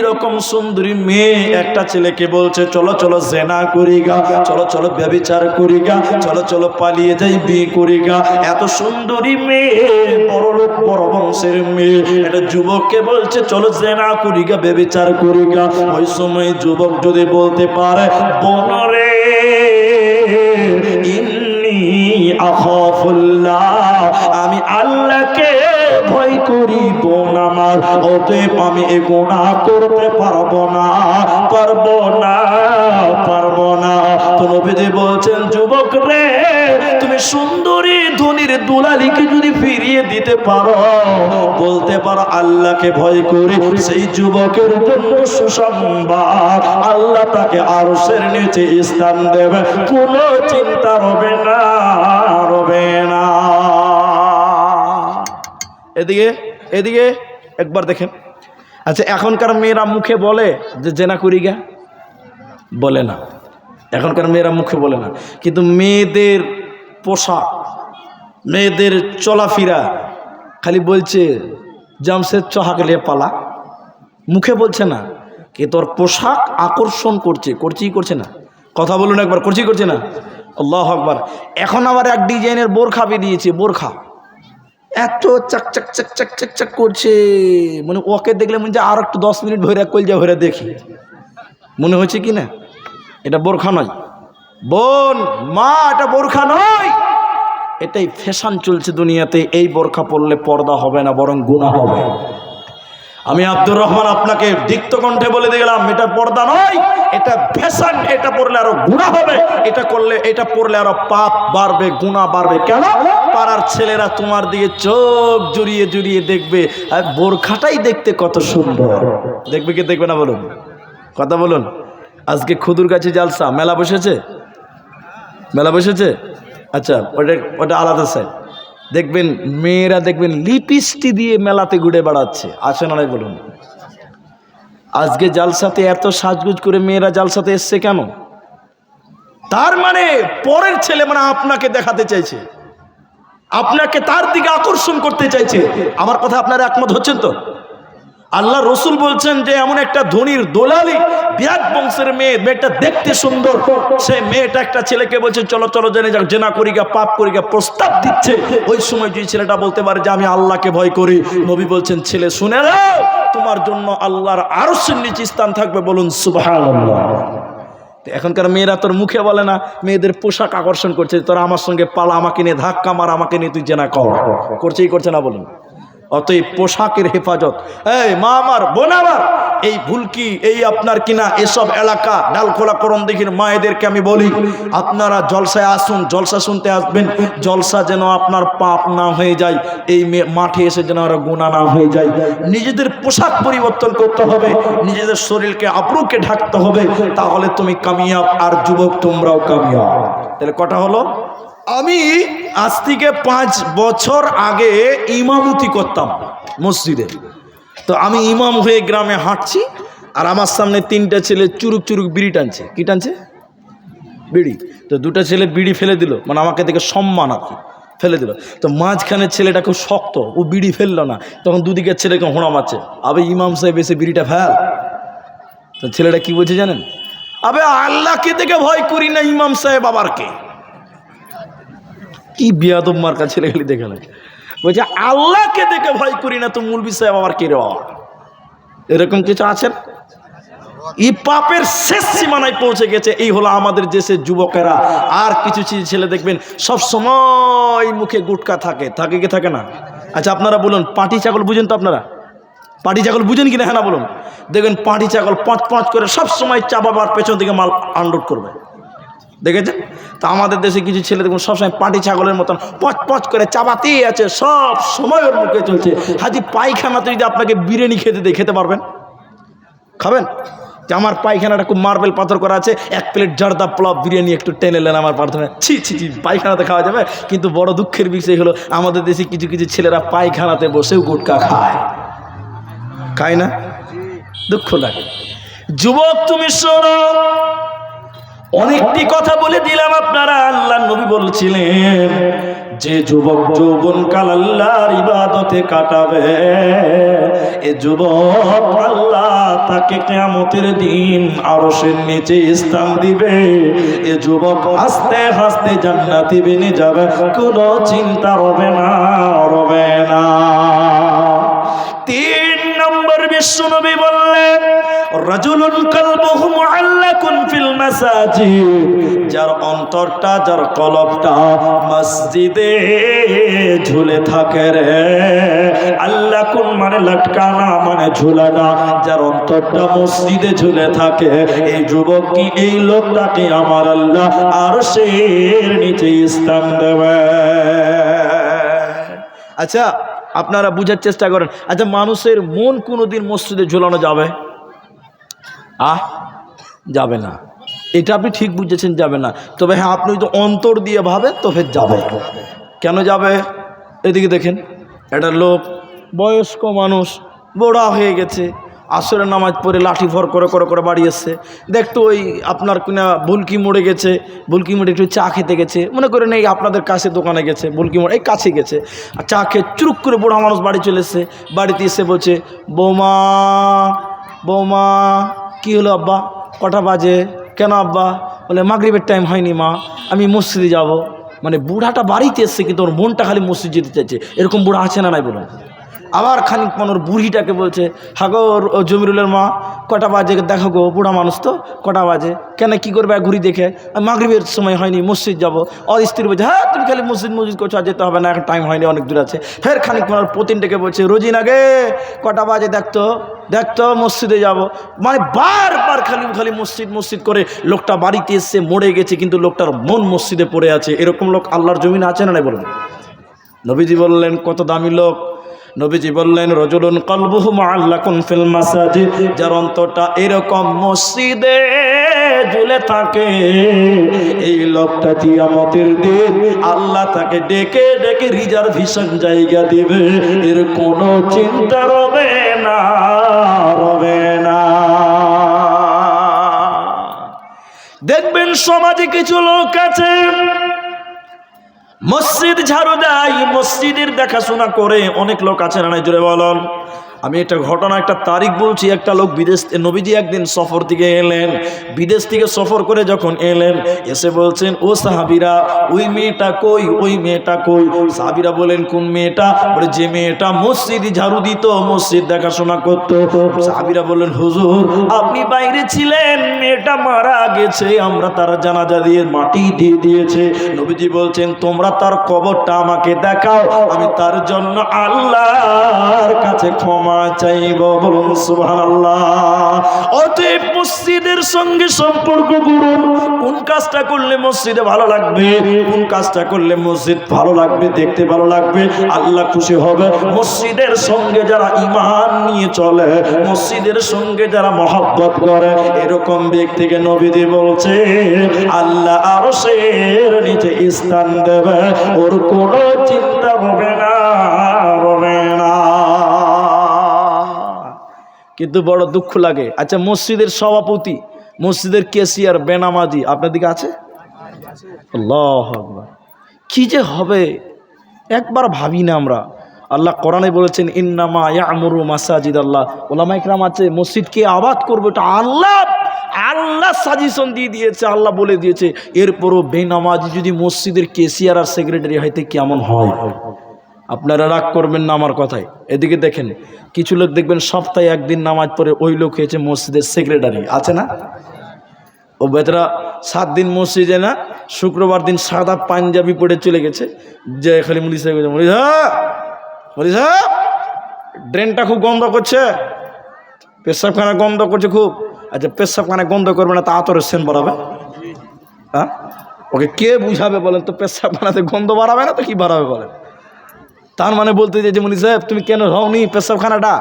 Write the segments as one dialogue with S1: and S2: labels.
S1: রকম সুন্দরী মেয়ে একটা ছেলেকে বলছে চলো চলো জেনা করি গা, চলো চলো ব্যভিচার করি গা, চলো চলো পালিয়ে যাই বিয়ে করি গা। এত সুন্দরী মেয়ে, বড় লোক বড় বংশের মেয়ে একটা যুবককে বলছে চলো জেনা করি গা, ব্যভিচার করি গা। ওই সময় যুবক যদি বলতে পারে বনরে ইন্নী আখাফুল্লাহ, আমি আল্লাহকে ভয় করি, বোন আমার, অতএব আমি এ গুনাহ করতে পারবো না, পারবো না, পারবো না। তো নবীজি বলছেন যুবক রে, তুমি সুন্দরী ধনির দুলালিকে যদি ফিরিয়ে দিতে পারো, বলতে পারো আল্লাহকে ভয় করি, সেই যুবকের জন্য সুসংবাদ, আল্লাহ তাকে আরশের নিচে স্থান দেবে, কোনো চিন্তা হবে না, হবে না। এদিকে এদিকে একবার দেখেন। আচ্ছা, এখনকার মেয়েরা মুখে বলে যে জেনা করি গা, বলে না। এখনকার মেয়েরা মুখে বলে না, কিন্তু মেয়েদের পোশাক, মেয়েদের চলাফেরা খালি বলছে জামশেদ চহাকে লিয়ে পালা, মুখে বলছে না, কি তোর পোশাক আকর্ষণ করছে, করছেই করছে না? কথা বলুন একবার, করছেই করছে না? আল্লাহু আকবার। এখন আবার এক ডিজাইনের বোরখা বেরিয়েছে, বোরখা এত চাক চাক চাক চাক চাক চাক করছে, মানে ওকে দেখলে মনে হচ্ছে আর একটু 10 মিনিট ভরে কলজা ভরে দেখি, মনে হচ্ছে কি না? এটা বোরখা নয় বোন, মা, এটা বোরখা নয়, এটাই ফ্যাশন চলছে দুনিয়াতে। এই বোরখা পরলে পর্দা হবে না, বরং গুনাহ হবে। আমি আব্দুর রহমান আপনাকে দীপ্ত কণ্ঠে বলে দিলাম, এটা পর্দা নয়, এটা ফ্যাশন। এটা পরলে আরো গুনাহ হবে, এটা করলে, এটা পরলে আরো পাপ বাড়বে, গুনাহ বাড়বে। কেন? পাড়ার ছেলেরা তোমার দিকে চোখ জুড়িয়ে জুড়িয়ে দেখবে, আর বোরখাটাই দেখতে কত সুন্দর। দেখবে কি দেখবে না বলুন? কথা বলুন। আজকে খুদুর কাছে জালসা, মেলা বসেছে, মেলা বসেছে। আচ্ছা, ওটা আলাদা সাইড। দেখবেন মেয়েরা দেখবেন লিপস্টিক দিয়ে মেলাতে ঘুরে বেড়াচ্ছে, আসে না বলুন? আজকে জালসাতে এত সাজগুজ করে মেয়েরা জালসাতে এসছে কেন? তার মানে পরের ছেলে মানে আপনাকে দেখাতে চাইছে, আপনাকে তার দিকে আকর্ষণ করতে চাইছে। আমার কথা আপনারা একমত হচ্ছেন তো? আল্লাহ রসুল বলছেন যে এমন একটা ধনির দোলালি, বিরাট বংশের মেয়ে, মেয়েটা দেখতে সুন্দর, সে মেয়েটা একটা ছেলেকে বলছে চলো চলো জেনে যাক, জেনা করি গা, পাপ করি গা, প্রস্তাব দিচ্ছে। ওই সময় যে ছেলেটা বলতে পারে যে আমি আল্লাহকে ভয় করি, নবী বলছেন ছেলে শুনে নাও, তোমার জন্য আল্লাহর আরশের নিচে স্থান থাকবে, বলুন সুবহানাল্লাহ। এখনকার মেয়েরা তোর মুখে বলে না, মেয়েদের পোশাক আকর্ষণ করছে, তোরা আমার সঙ্গে পালা, আমাকে নিয়ে ধাক্কা মার, আমাকে নিয়ে তুই জেনা কর, করছেই করছে না বলুন? অতএব পোশাকের হেফাজত। এই মা আমার, বোন আমার, এই ভুলকি, এই আপনার কিনা এসব এলাকা ডালখোলা করণ দিঘির মায়েদেরকে আমি বলি, আপনারা জলসায় আসুন, জলসা শুনতে আসবেন, জলসা যেন আপনার পাপ না হয়ে যায়, এই মাঠে এসে যেন আরো গুনাহ না হয়ে যায়। নিজেদের পোশাক পরিবর্তন করতে হবে, নিজেদের শরীরকে আবরুকে ঢাকতে হবে, তাহলে তুমি কামিয়াব, আর যুবক তোমরাও কামিয়াব। তাহলে কটা হলো? আমি আজ থেকে 5 বছর আগে ইমামতি করতাম মসজিদে। তো আমি ইমাম হয়ে গ্রামে হাঁটছি, আর আমার সামনে 3টা ছেলে চুরুক চুরুক বিড়ি টানছে। কি টানছে? বিড়ি। তো 2টা ছেলে বিড়ি ফেলে দিল, মানে আমাকে দেখে সম্মান আর কি, ফেলে দিল। তো মাঝখানে ছেলেটা খুব শক্ত, ও বিড়ি ফেললো না, তখন দুদিকের ছেলেকে হোঁড়া মারছে, আবে ইমাম সাহেব এসে বিড়িটা ফেল। তো ছেলেটা কি বলছে জানেন? আবে আল্লাহকে দেখে ভয় করি না, ইমাম সাহেব আবার কে? কি বিয়াদব মার্কা ছেলে গেলি দেখে না, বলছে আল্লাহকে দেখে ভয় করি না, তো মুলবি সাহেব আবার কে রে বাবা? এরকম কিছু আছেন? এই পাপের শেষ সীমানায় পৌঁছে গেছে। এই হলো আমাদের দেশের যুবকেরা। আর কিছু ছেলে দেখবেন সব সময় মুখে গুটকা থাকে, থাকে কি থাকে না? আচ্ছা আপনারা বলুন, পাটি ছাগল বুঝেন তো আপনারা? পাটি ছাগল বুঝেন কিনা? হ্যাঁ না বলুন। দেখবেন পাটি ছাগল পাঁচ পাঁচ করে সব সময় চাবাবার পেছন থেকে মাল আনলোড করবে, দেখেছেন? তা আমাদের দেশে কিছু ছেলে দেখুন সবসময় পাটি ছাগলের মতন পচ পচ করে চাবাতেই আছে, সব সময় ওর মুখে চলছে। হাজি পায়খানাতে যদি আপনাকে বিরিয়ানি খেতে দেয়, খেতে পারবেন? খাবেন? যে আমার পায়খানাটা খুব মার্বেল পাথর করা আছে, 1 প্লেট জারদা পোলাও বিরিয়ানি একটু টেনে নেন আমার পাথরে, ছি ছি ছি, পায়খানাতে খাওয়া যাবে? কিন্তু বড় দুঃখের বিষয় হলো আমাদের দেশে কিছু কিছু ছেলেরা পায়খানাতে বসেও গুটকা খায়, খায় না? দুঃখ লাগে। যুবক তুমি শোনো, অনেকটি কথা বলে দিলাম আপনারা। আল্লাহ নবী বলছিলেন যে যুবক যৌবনকাল আল্লাহর ইবাদতে কাটাবে, এ যুবক আল্লাহ তাকে কিয়ামতের দিন আরশের নিচে স্থান দিবে। এ যুবক হাসতে হাসতে জান্নাতে বেনে যাবে, কোনো চিন্তা হবে না, হবে না। 3 নম্বর বিশ্বনবী বললেন, রাজুলুন কলবুহু মুআল্লাকুন ফিল মাসাজিদ, যার অন্তরটা, যার কলবটা মসজিদে ঝুলে থাকে রে। আল্লাকুন মানে লটকানা, মানে ঝুলানা, যার অন্তরটা মসজিদে ঝুলে থাকে, এই যুবক কি, এই লোকটাকে আমার আল্লাহ আরশের নিচে স্থান দেবে। আচ্ছা আপনারা বুঝার চেষ্টা করেন, আচ্ছা মানুষের মন কোনোদিন মসজিদে ঝুলানো যাবে? যাবে না। এটা আপনি ঠিক বুঝেছেন, যাবে না। তবে হ্যাঁ, আপনি যদি অন্তর দিয়ে ভাবেন তবে যাবে। কেন যাবে? এদিকে দেখেন, একটা লোক বয়স্ক মানুষ, বড়া হয়ে গেছে, আসরের নামাজ পড়ে লাঠি ভর করে করে করে বাড়ি এসছে। দেখতো ওই আপনার কিনা বুলকি মোড়ে গেছে, বুলকি মোড়ে একটু চা খেতে গেছে, মনে করেন এই আপনাদের কাছে দোকানে গেছে, বুলকি মোড় এই কাছে গেছে, আর চা খেয়ে চুরুক করে বুড়া মানুষ বাড়ি চলে এসছে। বাড়িতে এসে বলছে, বৌমা বৌমা, কী হলো আব্বা, কটা বাজে? কেন আব্বা? বলে মাগরিবের টাইম হয়নি মা, আমি মসজিদে যাব। মানে বুড়াটা বাড়িতে এসছে কিন্তু ওর মনটা খালি মসজিদ যেতে চাইছে। এরকম বুড়া আছে না নাই বলুন? আবার খানিক পর ওর বুড়িটাকে বলছে, হাগো জমিরুলের মা, কটা বাজে দেখো গো, বুড়া মানুষ তো, কটা বাজে? কেন কি করবে ঘুরি দেখে? মাগরিবের সময় হয়নি, মসজিদ যাবো। অস্থির বলছে, হ্যাঁ তুমি খালি মসজিদ করছো, আর যেতে হবে না, এখন টাইম হয়নি, অনেক দূর আছে। ফের খানিক পর প্রতিনটাকে বলছে, রোজিন আগে কটা বাজে দেখতো দেখতো, মসজিদে যাব। মানে বারবার খালি মসজিদ করে লোকটা বাড়িতে এসছে, মরে গেছে, কিন্তু লোকটার মন মসজিদে পড়ে আছে। এরকম লোক আল্লাহর জমিনে আছে না নাই বলুন? নবীজি বললেন কত দামি লোক। নবীজি বললেন, রাজুলুন কলবুহু মুআল্লাকুন ফিল মাসাজিদ, যার অন্তরটা এরকম মসজিদে ঝুলে থাকে, এই লোকটা কিয়ামতের দিন আল্লাহ তাকে ডেকে ডেকে রিজার্ভেশন জায়গা দিবে। এর কোনো চিন্তা রবে না, রবে না। দেখবেন সমাজে কিছু লোক আছে মসজিদ ঝাড়ু দেয়, মসজিদের দেখাশোনা করে। অনেক লোক আছে না নাই, জোরে বলুন। আমি একটা ঘটনা, একটা তারিখ বলছি। একটা লোক বিদেশ, নবীজি একদিন সফর থেকে এলেন, বিদেশ থেকে সফর করে যখন এলেন, এসে বলছেন, ও সাহাবীরা, ওই মেয়েটা কই, ওই মেয়েটা কই? সাহাবীরা বলেন, কোন মেয়েটা? বলে, যে মেয়েটা মসজিদ ঝাড়ু দিত, মসজিদ দেখাশোনা করতো। সাহাবীরা বললেন, হুজুর আপনি বাইরে ছিলেন, মেয়েটা মারা গেছে, আমরা তার জানাজা দিয়ে মাটি দিয়ে দিয়েছে। নবীজি বলছেন, তোমরা তার কবরটা আমাকে দেখাও, আমি তার জন্য আল্লাহর কাছে ক্ষমা চাইব। বলুন সুবহানাল্লাহ। অতএব মসজিদের সঙ্গে সম্পর্ক করুন। কোন কাজটা করলে মসজিদে ভালো লাগবে, কোন কাজটা করলে মসজিদ ভালো লাগবে, দেখতে ভালো লাগবে, আল্লাহ খুশি হবে, মসজিদের সঙ্গে যারা ঈমান নিয়ে চলে, মসজিদের সঙ্গে যারা মহব্বত করে, এরকম ব্যক্তিকে নবীজি বলছে আল্লাহ আরশের নিচে স্থান দেবে, ওর কোনো চিন্তা হবে না, হবে না। কিন্তু বড় দুঃখ লাগে। আচ্ছা মসজিদের সভাপতি, মসজিদের কেসিয়ার বেনামাজি আপনার দিকে আছে? আল্লাহু আকবার, কি যে হবে একবার ভাবি না আমরা। আল্লাহ কোরআনে বলেছেন, ইন্নামা ইয়ামুরু মাসাজিদ আল্লাহ। ওলামা ইকরাম আছে, মসজিদকে আবাদ করবে, এটা আল্লাহ সাজেশন দিয়ে দিয়েছে, আল্লাহ বলে দিয়েছে। এরপরও বেনামাজি যদি মসজিদের কেসিয়ার আর সেক্রেটারি হইতে কেমন হয়? আপনারা রাগ করবেন না আমার কথায়। এদিকে দেখেন, কিছু লোক দেখবেন সপ্তাহে একদিন নামাজ পড়ে, ওই লোক হয়েছে মসজিদের সেক্রেটারি, আছে না? ও বেতরা 7 দিন মসজিদে না, শুক্রবার দিন সাদা পাঞ্জাবি পরে চলে গেছে, যে খালি মুড়ি সাহেব মুড়ি সাহেব ড্রেনটা খুব গন্ধ করছে, পেশাবখানা গন্ধ করছে খুব। আচ্ছা পেশাবখানা গন্ধ করবে না তা আতরের সেন বাড়াবে? হ্যাঁ, ওকে কে বুঝাবে বলেন তো? পেশাবখানাতে গন্ধ বাড়াবে না তো কি বাড়াবে বলেন? তার মানে বলতে চাইছে, মুনি সাহেব তুমি কেন হওনি পেশাবখানাটা?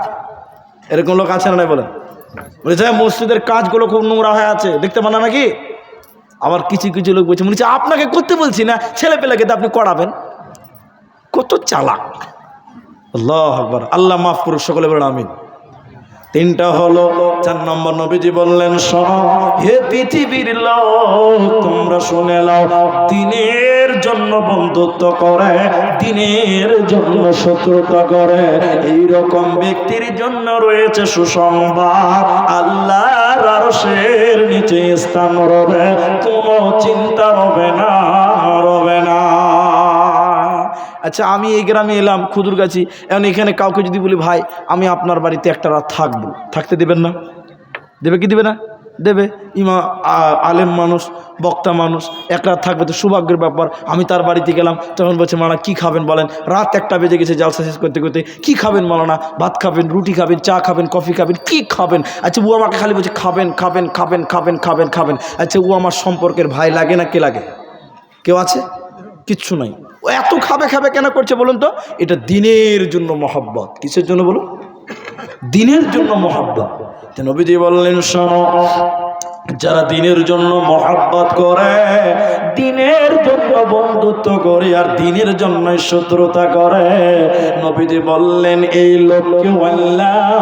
S1: এরকম লোক আছে না নাই বলেন? মুনি সাহেব মসজিদের কাজগুলো খুব নোংরা হয়ে আছে, দেখতে পান না নাকি? আবার কিছু কিছু লোক বলছে, মুনি সাহেব আপনাকে করতে বলছি না, ছেলে পেলেকে তো আপনি করাবেন। কত চালাক! আল্লাহু আকবার, আল্লাহ মাফ করুক সকলে বলেন আমিন। তিনটা হলো। 4 নম্বর নবীজি বললেন, শোনো হে পৃথিবীর লোক, তোমরা শুনে নাও, দিনের জন্য বন্ধুত্ব করে, দিনের জন্য শত্রুতা করে, এইরকম ব্যক্তির জন্য রয়েছে সুসংবাদ, আল্লাহর আরশের নিচে স্থান রবে, কোনো চিন্তা রবে না, রবে না। আচ্ছা, আমি এই গ্রামে এলাম খুদুরগাছি, এখন এখানে কাউকে যদি বলি ভাই আমি আপনার বাড়িতে একটা রাত থাকবো, থাকতে দেবেন না? দেবে কি দেবে না? দেবে। আলেম মানুষ, বক্তা মানুষ, এক রাত থাকবে তো সৌভাগ্যের ব্যাপার। আমি তার বাড়িতে গেলাম, তখন বলছে মানা কি খাবেন বলেন, রাত 1টা বেজে গেছে জালসা শেষ করতে করতে, কি খাবেন মালানা? ভাত খাবেন, রুটি খাবেন, চা খাবেন, কফি খাবেন, কি খাবেন? আচ্ছা, ও আমাকে খালি বলছে খাবেন খাবেন খাবেন খাবেন খাবেন খাবেন। আচ্ছা, ও আমার সম্পর্কের ভাই লাগে না কে লাগে? কেউ আছে? কিচ্ছু নাই। ও এত খাবে খাবে কেন করছে বলুন তো? এটা দিনের জন্য মহব্বত। কিসের জন্য বলুন? দিনের জন্য মহব্বত। নবীজি বললেন, শোনো, যারা দিনের জন্য মহব্বত করে, দিনের জন্য বন্ধুত্ব করে, আর দিনের জন্য শত্রুতা করে, নবীজি বললেন এই লোককে আল্লাহ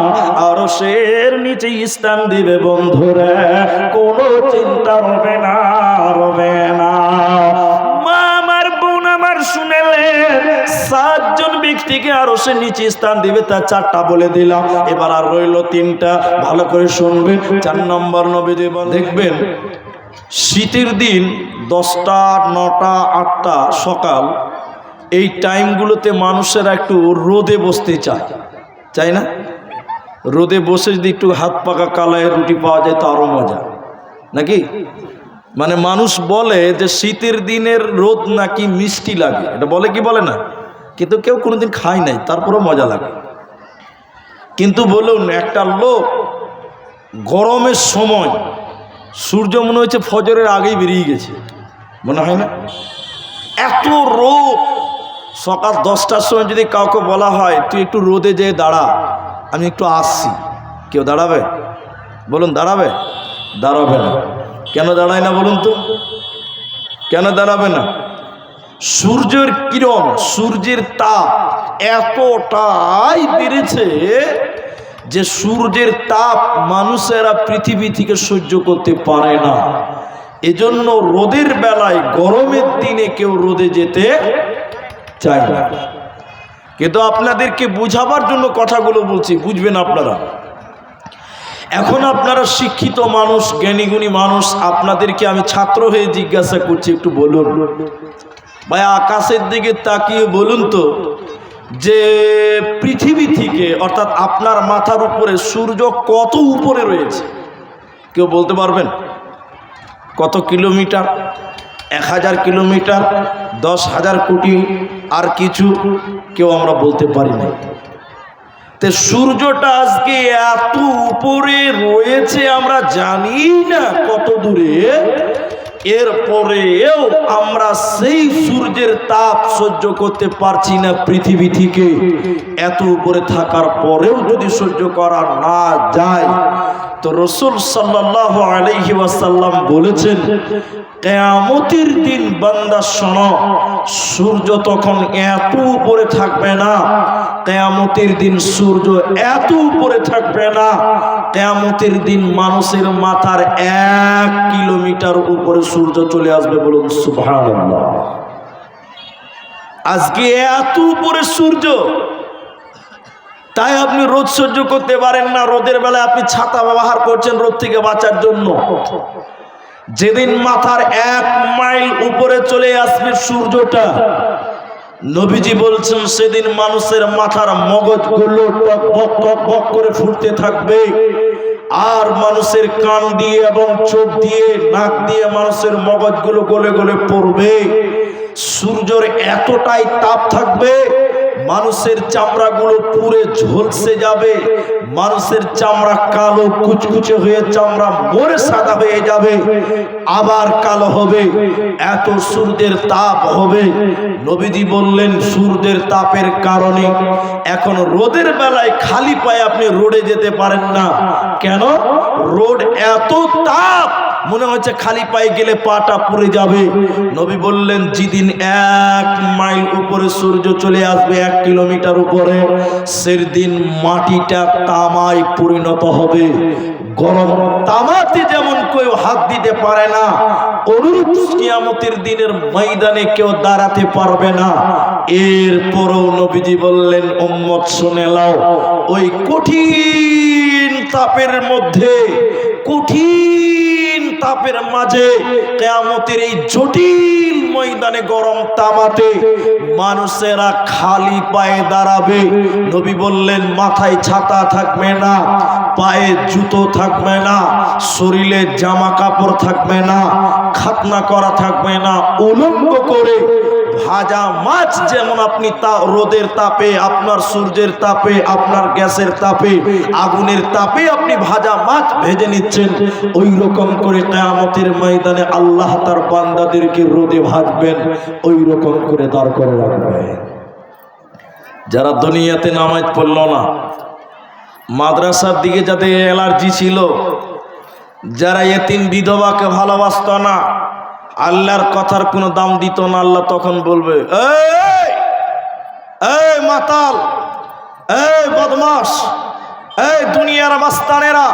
S1: আরশের নিচে স্থান দিবে বন্ধুরা, কোনো চিন্তা হবে না, হবে না। শুনেলেন 7 জন ব্যক্তিকে আরশের নিচে স্থান দিবে, তার 4টা বলে দিলাম, এবার আর রইল 3টা, ভালো করে শুনবেন। 4 নম্বর নবীজি দেখবেন শীতের দিন 10টা, 9টা, 8টা সকাল, এই টাইমগুলোতে মানুষেরা একটু রোদে বসতে চায়, চাই না? রোদে বসে যদি একটু হাত পাকা কালায় রুটি পাওয়া যায় তো আরো মজা, নাকি? মানে মানুষ বলে যে শীতের দিনের রোদ নাকি মিষ্টি লাগে, এটা বলে কি বলে না? কিন্তু কেউ কোনোদিন খায় নাই, তারপরেও মজা লাগে। কিন্তু বলুন, একটা লোক গরমের সময় সূর্য মনে হচ্ছে ফজরের আগেই বেরিয়ে গেছে, মনে হয় না? এত রোদ, সকাল 10টার সময় যদি কাউকে বলা হয় তুই একটু রোদে যেয়ে দাঁড়া, আমি একটু আসছি, কেউ দাঁড়াবে? বলুন, দাঁড়াবে? দাঁড়াবে না। কেন দাঁড়ায় না বলুন তো? কেন দাঁড়াবে না? সূর্যের কিরণ, সূর্যের তাপ এতটাই বেড়েছে যে সূর্যের তাপ মানুষেরা পৃথিবী থেকে সহ্য করতে পারে না। এজন্য রোদের বেলায়, গরমের দিনে কেউ রোদে যেতে চায় না। কিন্তু আপনাদেরকে বুঝাবার জন্য কথাগুলো বলছি, বুঝবেন আপনারা। এখন আপনারা শিক্ষিত মানুষ, জ্ঞানীগুণী মানুষ, আপনাদেরকে আমি ছাত্র হয়ে জিজ্ঞাসা করছি, একটু বলুন ভাই, আকাশের দিকে তাকিয়ে বলুন তো, যে পৃথিবী থেকে অর্থাৎ আপনার মাথার উপরে সূর্য কত উপরে রয়েছে? কেউ বলতে পারবেন? কত কিলোমিটার? 1000 কিলোমিটার, 10,000 কোটি, আর কিছু? কেউ আমরা বলতে পারি না। তে সূর্যটা আজকে এত উপরে রয়েছে, আমরা জানি না কত দূরে, এরপরেও আমরা সেই সূর্যের তাপ সহ্য করতে পারছি না পৃথিবী থেকে। এত উপরে থাকার পরেও যদি সহ্য করা না যায়, তো রাসূল সাল্লাল্লাহু আলাইহি ওয়াসাল্লাম বলেছেন, কিয়ামতের দিন বান্দা শোনো, সূর্য তখন এত উপরে থাকবে না, কিয়ামতের দিন সূর্য এত উপরে থাকবে না, কিয়ামতের দিন মানুষের মাথার 1 কিলোমিটার উপরে সূর্য চলে আসবে। বলুন সুবহানাল্লাহ। আজকে এত উপরে সূর্য, তাই আপনি রোদ সহ্য করতে পারেন না। রোদের বেলায় আপনি ছাতা ব্যবহার করছেন রোদ থেকে বাঁচার জন্য। যেদিন মাথার 1 মাইল উপরে চলে আসবে সূর্যটা, নবীজি বলছেন সেদিন মানুষের মাথার মগজগুলো বক বক বক করে ফুটতে থাকবে, আর মানুষের কান দিয়ে এবং চোখ দিয়ে, নাক দিয়ে মানুষের মগজগুলো গলে গলে পড়বে। সূর্যের এতটাই তাপ থাকবে, মানুষের চামড়াগুলো পুরে ঝলসে যাবে, মানুষের চামড়া কালো কুচকুচে হয়ে চামড়া মরে সাদা হয়ে যাবে, আবার কালো হবে। এত সূর্যের তাপ হবে। নবীজি বললেন সূর্যের তাপের কারণে এখন রোদের বেলায় খালি পায়ে আপনি রোডে যেতে পারেন না। কেন? রোড এত তাপ, মনে হচ্ছে খালি পায়ে গেলে পাটা পুড়ে যাবে। নবী বললেন যেদিন 1 মাইল উপরে সূর্য চলে আসবে, 1 কিলোমিটার উপরে, সেদিন মাটিটা তামায় পরিণত হবে। গরম তামাতে যেমন কেউ হাত দিতে পারে না, অনুরূপ কিয়ামতের দিনের ময়দানে কেউ দাঁড়াতে পারবে না। এরপরও নবীজি বললেন, উম্মত শুনে নাও, ওই কঠিন তাপের মধ্যে, কঠিন তাপের মাঝে, কিয়ামতের এই জটিল ময়দানে গরম তামাতে মানুষেরা খালি পায়ে দাঁড়াবে। নবী বললেন, মাথায় ছাতা থাকবে না, পায়ে জুতো থাকবে না, শরীরে জামা কাপড় থাকবে না, খাতনা করা থাকবে না, উলঙ্গ করে ভাজা মাছ যেমন আপনি রোদের তাপে, আপনার সূর্যের তাপে, আপনার গ্যাসের তাপে, আগুনের তাপে আপনি ভাজা মাছ ভেজে নিচ্ছেন, ওই রকম করে কিয়ামতের ময়দানে আল্লাহ তার বান্দাদেরকে রোদে ভাজবেন, ওই রকম করে দাঁড় করে রাখবে। যারা দুনিয়াতে নামাজ পড়ল না, মাদ্রাসার দিকে যাদের অ্যালার্জি ছিল, যারা এতিম বিধবাকে ভালোবাসত না, আল্লাহর কথার কোনো দাম দিত না, আল্লাহ তখন বলবে, এই মাতাল, এই বদমাশ, এই দুনিয়ার মাস্তানেরা,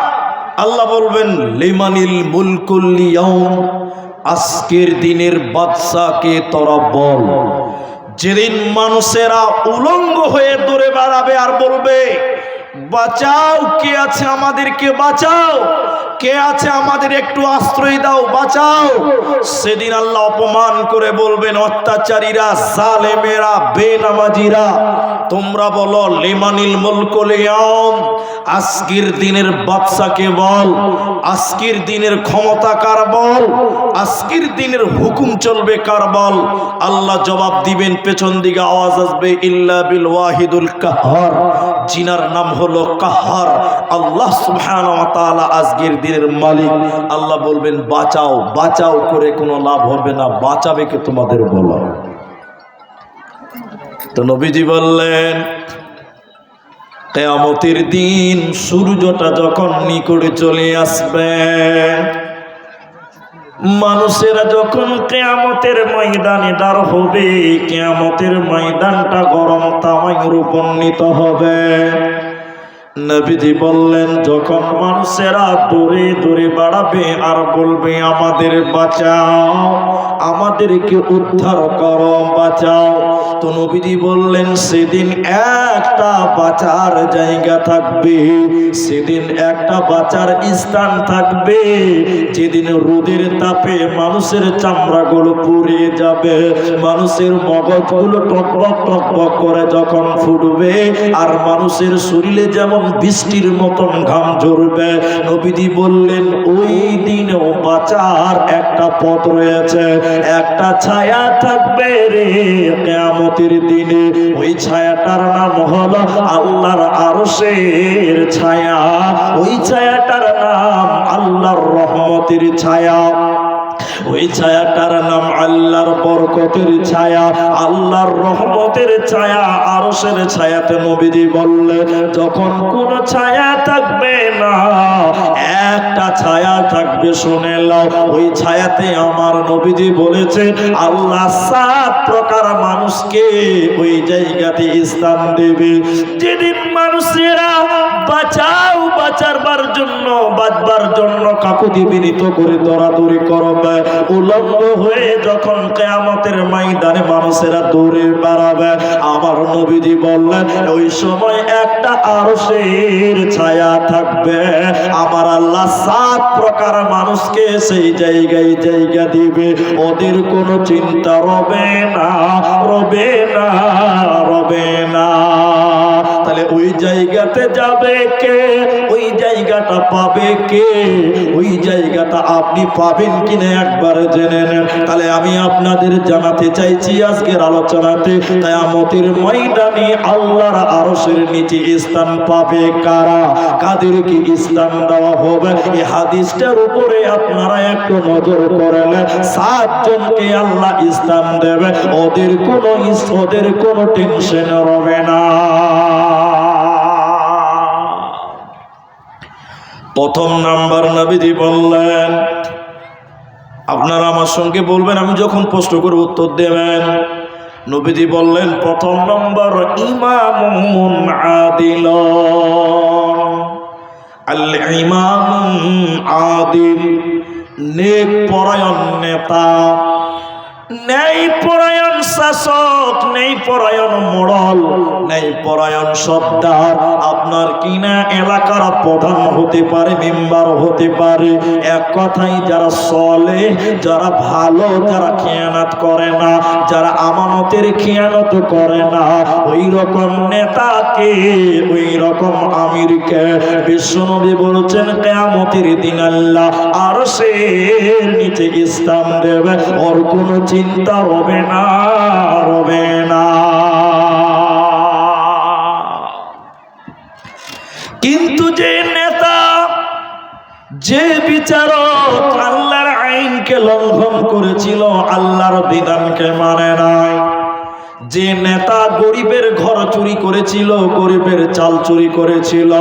S1: আল্লাহ বলবেন, লিমানিল মুলকুল ইয়াউম, আজকের দিনের বাদশাকে তোরা বল। যেদিন মানুষেরা উলঙ্গ হয়ে দৌড়ে বেড়াবে আর বলবে, বাঁচাও, কে আছে আমাদেরকে বাঁচাও, কে আছে আমাদের একটু আশ্রয় দাও, বাঁচাও। সেদিন আল্লাহ অপমান করে বলবেন, অত্যাচারীরা, জালেমেরা, বেনামাজিরা, তোমরা বলো লিমানিল মুলকুল ইয়াউম, আজকের দিনের বাদশাকে বল, আজকের দিনের ক্ষমতা কার বল, আজকের দিনের হুকুম চলবে কার বল। আল্লাহ জবাব দিবেন, পেছন দিকে আওয়াজ আসবে, ইল্লা বিল ওয়াহিদুল কাহ্হার, জিনার নাম হলো কাহ্হার, আল্লাহ সুবহানাহু ওয়া তাআলা আজকের দিনের মালিক। আল্লাহ বলবেন, বাঁচাও, বাঁচাও করে কোনো লাভ হবে না, বাঁচাবে কে তোমাদের বলো। তো নবীজি বললেন, কিয়ামতের দিন সূর্যটা যখন নিকটে চলে আসবে, মানুষেরা যখন কিয়ামতের ময়দানে দাঁড় হবে, কিয়ামতের ময়দানটা গরম তামায় রূপান্তরিত হবে। নবীজি বললেন, যখন মানুষেরা দূরে দূরে বাড়াবে আর বলবে, আমাদের বাঁচাও, আমাদেরকে উদ্ধার করো, বাঁচাও, তো নবীজি বললেন, সেদিন একটা বাঁচার জায়গা থাকবে, সেদিন একটা বাঁচার স্থান থাকবে, যেদিন রোদের তাপে মানুষের চামড়াগুলো পুড়ে যাবে, মানুষের মগজগুলো টকবক টকবক করে যখন ফুটবে, আর মানুষের শরীরে যেমন বৃষ্টির মতন ঘাম ঝরবে, নবীজি বললেন, ওই দিনেও বাঁচার একটা পথ রয়েছে, একটা ছায়া থাকবে রে কিয়ামতের দিনে। ওই ছায়াটার নাম হলো আল্লাহর আরশের ছায়া, ওই ছায়াটার নাম আল্লাহর রহমতের ছায়া, ওই ছায়াটার নাম আল্লাহর বরকতের ছায়া, আল্লাহর রহমতের ছায়া, আরশের ছায়াতে। নবীজি বললেন, যখন কোন ছায়া থাকবে না, একটা ছায়া থাকবে, শুনে নাও, ওই ছায়াতে আমার নবীজি বলেছে, আল্লাহ 7 প্রকার মানুষকে ওই জায়গাতে স্থান দেবে। যেদিন মানুষেরা বাঁচাও, বাঁচাবার জন্য, বাঁচবার জন্য কাকুতি বিনীত করে দৌড়াদৌড়ি করবে, উলঙ্গ হয়ে যখন কিয়ামতের ময়দানে মানুষেরা দৌড়ে বেড়াবে, আমার নবীজি বললেন, ওই সময় একটা আরশের ছায়া থাকবে, আমার আল্লাহ 7 প্রকার মানুষকে সেই জায়গায় জায়গা দিবে, ওদের কোনো চিন্তা রবে না, রবে না, রবে না। তাহলে ওই জায়গাতে যাবে কে, ওই জায়গাটা পাবে কে, ওই জায়গাটা আপনি পাবেন কিনা একবার জেনে নেন। তাহলে আমি আপনাদের জানাতে চাইছি আজকের আলোচনাতে, কিয়ামতের ময়দানে আল্লাহর আরশের নিচে স্থান পাবে কারা, কাদেরকে স্থান দেওয়া হবে, এই হাদিসটার উপরে আপনারা একটু নজর করেন। 7 জনকে আল্লাহ স্থান দেবে, ওদের কোনো টেনশন হবে না। প্রথম নাম্বার নবীজি বললেন, আপনারা আমার সঙ্গে বলবেন, আমি যখন প্রশ্ন করে উত্তর দেবেন। নবীজি বললেন, প্রথম নম্বর ইমামুন আদিল। আল ইমাম আদিল, নেক পরায়ণ নেতা, ন্যায় পরায়ণ শাসক, ন্যায় পরায়ণ মোড়ল, ন্যায় পরায়ণ সর্দার। আপনার কিনা এলাকার প্রধান হতে পারে, মেম্বার হতে পারে, এক কথাই যারা চলে, যারা ভালো, যারা খেয়ানত করে না, যারা আমানতের খেয়ানত করে না, ওই রকম নেতাকে, ওই রকম আমিরকে বিশ্বনবী বলছেন কিয়ামতের দিন আল্লাহ আরশের নিচে স্থান দেবে, ওর কোনো চিন্তা হবে না, হবে না। কিন্তু যে নেতা, যে বিচারক আল্লাহর আইনকে লঙ্ঘন করেছিল, আল্লাহর বিধানকে মানে নাই, যে নেতা গরিবের ঘর চুরি করেছিল, গরিবের চাল চুরি করেছিল,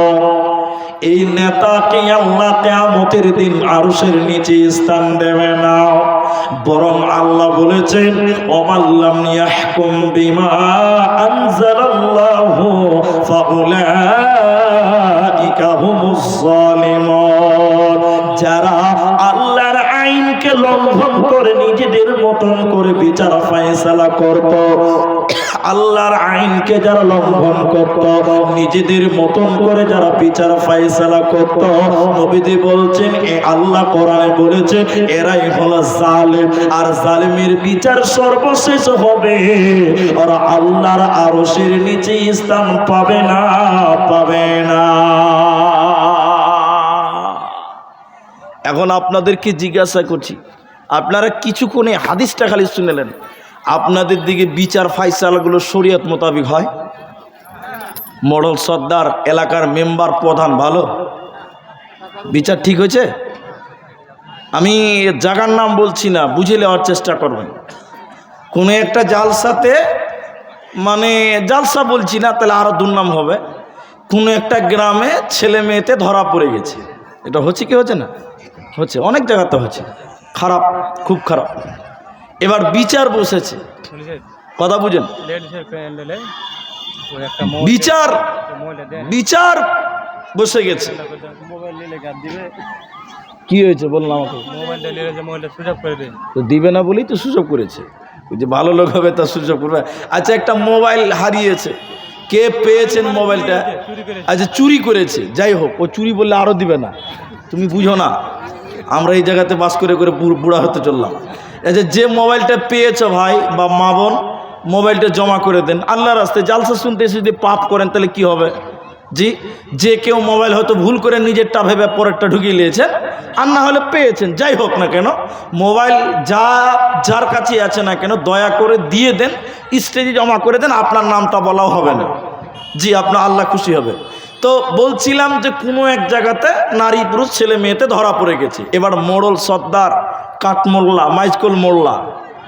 S1: এই নেতাকে আল্লাহ কিয়ামতের দিন আরশের নিচে স্থান দেবে না। বরং আল্লাহ বলেছেন, ওয়ামাল্লাম ইয়াহকুম বিমা আনজালাল্লাহু ফাউলাইকা হুমুজ জালিমুন। যারা আল্লাহর আইনকে লঙ্ঘন করে নিজেদের মতন করে বিচার ফয়সালা করত, আল্লাহর আইনকে যারা লঙ্ঘন করত, নিজেদের মতন করে যারা বিচার ফয়সালা করত, নবীজি বলছেন, এ আল্লাহ কোরআনে বলেছে, এরাই হলো জালিম। আর জালিমের বিচার সর্বশেষ হবে, ওরা আল্লাহর আরশের নিচে স্থান পাবে না, পাবে না। এখন আপনাদেরকে জিজ্ঞাসা করছি, আপনারা কিছুক্ষণে হাদিসটা খালি শুনেলেন, আপনাদের দিকে বিচার ফাইসালাগুলো শরীয়ত মোতাবিক হয়? মডেল সর্দার, এলাকার মেম্বার, প্রধান ভালো বিচার ঠিক হয়েছে? আমি জায়গার নাম বলছি না, বুঝে নেওয়ার চেষ্টা করবেন। কোনো একটা জালসাতে, মানে জালসা বলছি না, তাহলে আরও দুর্নাম হবে, কোনো একটা গ্রামে ছেলে মেয়েতে ধরা পড়ে গেছে। এটা হচ্ছে কি হচ্ছে না? হচ্ছে, অনেক জায়গাতে হচ্ছে, খারাপ, খুব খারাপ। এবার বিচার বসেছে, কথা বুঝেন, বিচার বিচার বসে গেছে। কি হয়েছে বলুন আমাকে? তো দিবে না বলেই তো সুযোগ করেছে, ওই যে ভালো লোক হবে তার সুযোগ করবে। আচ্ছা, একটা মোবাইল হারিয়েছে, কে পেয়েছেন মোবাইলটা? আচ্ছা, চুরি করেছে, যাই হোক, ও চুরি বললে আরও দিবে না, তুমি বুঝো না, আমরা এই জায়গাতে বাস করে করে বুড়া হতে চললাম। আচ্ছা, যে মোবাইলটা পেয়েছো ভাই বা মা বোন, মোবাইলটা জমা করে দেন। আল্লাহর রাস্তায় জালসা শুনতে এসে যদি পাপ করেন তাহলে কি হবে? জি, যে কেউ মোবাইল হয়তো ভুল করে নিজেরটা ভেবে পরেরটা ঢুকিয়ে নিয়েছেন, আর না হলে পেয়েছেন, যাই হোক না কেন, মোবাইল যার কাছে আছে না কেন, দয়া করে দিয়ে দেন, স্টেজে জমা করে দেন, আপনার নামটা বলাও হবে না। জি, আপনার আল্লাহ খুশি হবে। তো বলছিলাম যে কোনো এক জায়গাতে নারী পুরুষ ছেলে মেয়েতে ধরা পড়ে গেছে। এবার মোড়ল সর্দার, কাঠমোল্লা, মাইজকল মোল্লা,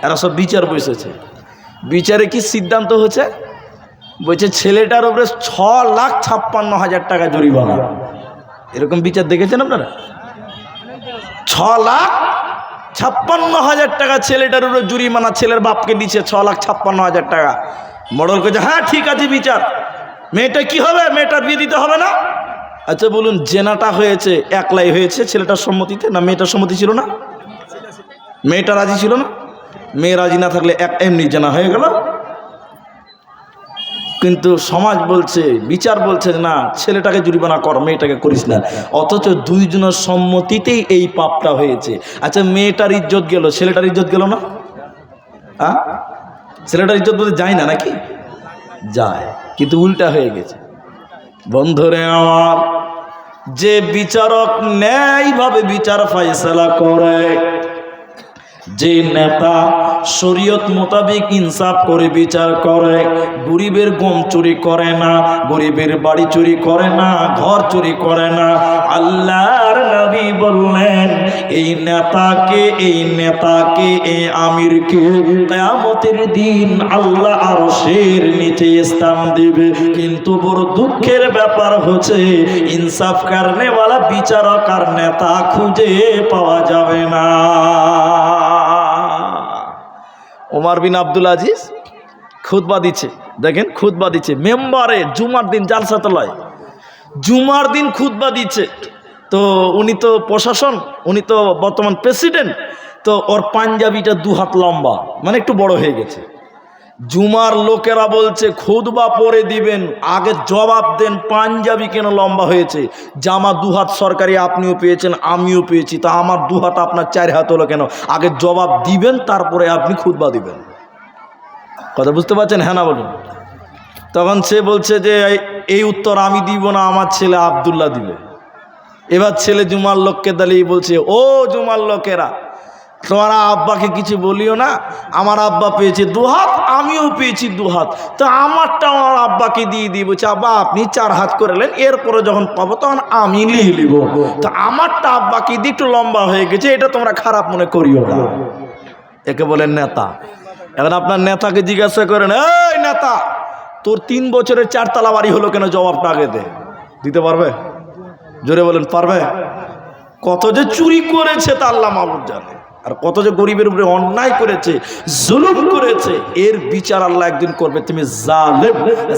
S1: এরা সব বিচার বসেছে। বিচারে কি সিদ্ধান্ত হচ্ছে? বলছে ছেলেটার উপরে 6,56,000 টাকা জরিমানা। এরকম বিচার দেখেছেন আপনারা? 6,56,000 টাকা ছেলেটার উপরে জরিমানা, ছেলের বাপকে দিচ্ছে 6,56,000 টাকা। মোড়ল কইছে, হ্যাঁ ঠিক আছে বিচার, মেয়েটা কি হবে, মেয়েটার বিয়ে দিতে হবে না? আচ্ছা বলুন, জেনাটা হয়েছে একলাই হয়েছে ছেলেটার সম্মতিতে, না মেয়েটার সম্মতি ছিল না? মেয়েটা রাজি ছিল না? মেয়ে রাজি না থাকলে এমনি জেনা হয়ে গেল। কিন্তু সমাজ বলছে, বিচার বলছে, না ছেলেটাকে জরিমানা কর, মেয়েটাকে করিস না। অথচ দুইজনের সম্মতিতেই এই পাপটা হয়েছে। আচ্ছা, মেয়েটার ইজ্জত গেল, ছেলেটার ইজ্জত গেল না? হ্যাঁ, ছেলেটার ইজ্জত বলতে যায় না নাকি? যায়, কিন্তু উল্টা হয়ে গেছে। বন্ধুরে আমার, যে বিচারক ন্যায়ভাবে বিচার ফায়সালা করে, যে নেতা শরীয়ত মোতাবেক ইনসাফ করে বিচার করে, গরিবের গম চুরি করে না, গরিবের বাড়ি চুরি করে না, ঘর চুরি করে না, আল্লাহর নবী বললেন এই নেতাকে এই আমিরকে কিয়ামতের দিন আল্লাহ আরশের নিচে স্থান দিবে। কিন্তু বড় দুঃখের ব্যাপার হচ্ছে ইনসাফ করনে वाला বিচারক আর নেতা খুঁজে পাওয়া যাবে না। ওমর বিন আব্দুল আজিজ খুতবা দিচ্ছে, দেখেন খুতবা দিচ্ছে মেম্বারে, জুমার দিন জালসাতলায় জুমার দিন খুতবা দিচ্ছে। তো উনি তো প্রশাসন, উনি তো বর্তমান প্রেসিডেন্ট, তো ওর পাঞ্জাবিটা 2 হাত লম্বা, মানে একটু বড় হয়ে গেছে। জুমার লোকেরা বলছে খুতবা পড়ে দিবেন, আগে জবাব দেন পাঞ্জাবি কেন লম্বা হয়েছে? জামা 2 হাত সরকারি আপনিও পেয়েছেন, আমিও পেয়েছি, তা আমার 2 হাত আপনার 4 হাত হলো কেন? আগে জবাব দিবেন, তারপরে আপনি খুতবা দিবেন। কথা বুঝতে পারছেন? হ্যাঁ না বলুন। তখন সে বলছে যে এই উত্তর আমি দিব না, আমার ছেলে আব্দুল্লাহ দিবে। এবার ছেলে জুমার লোককে দাঁড়িয়ে বলছে, ও জুমার লোকেরা, তোমারা আব্বাকে কিছু বলিও না, আমার আব্বা পেয়েছে 2 হাত, আমিও পেয়েছি 2 হাত, তো আমারটা আমার আব্বাকে দিয়ে দিয়ে বলছে আব্বা আপনি 4 হাত করলেন, এরপরে যখন পাবো তখন আমি নিয়ে নিব, তো আমারটা আব্বাকে দিয়ে একটু লম্বা হয়ে গেছে, এটা তোমরা খারাপ মনে করিও না। একে বলেন নেতা। এখন আপনার নেতাকে জিজ্ঞাসা করেন, এই নেতা তোর 3 বছরের 4 তলা বাড়ি হলো কেন? জবাবটা আগে দিতে পারবে? জোরে বলেন পারবে? কত যে চুরি করেছে তা আল্লাহ মাহবুব জানে, আর কত যে গরিবের উপরে অন্যায় করেছে, জুলুম করেছে, এর বিচার আল্লাহ একদিন করবে। তুমি জালেম,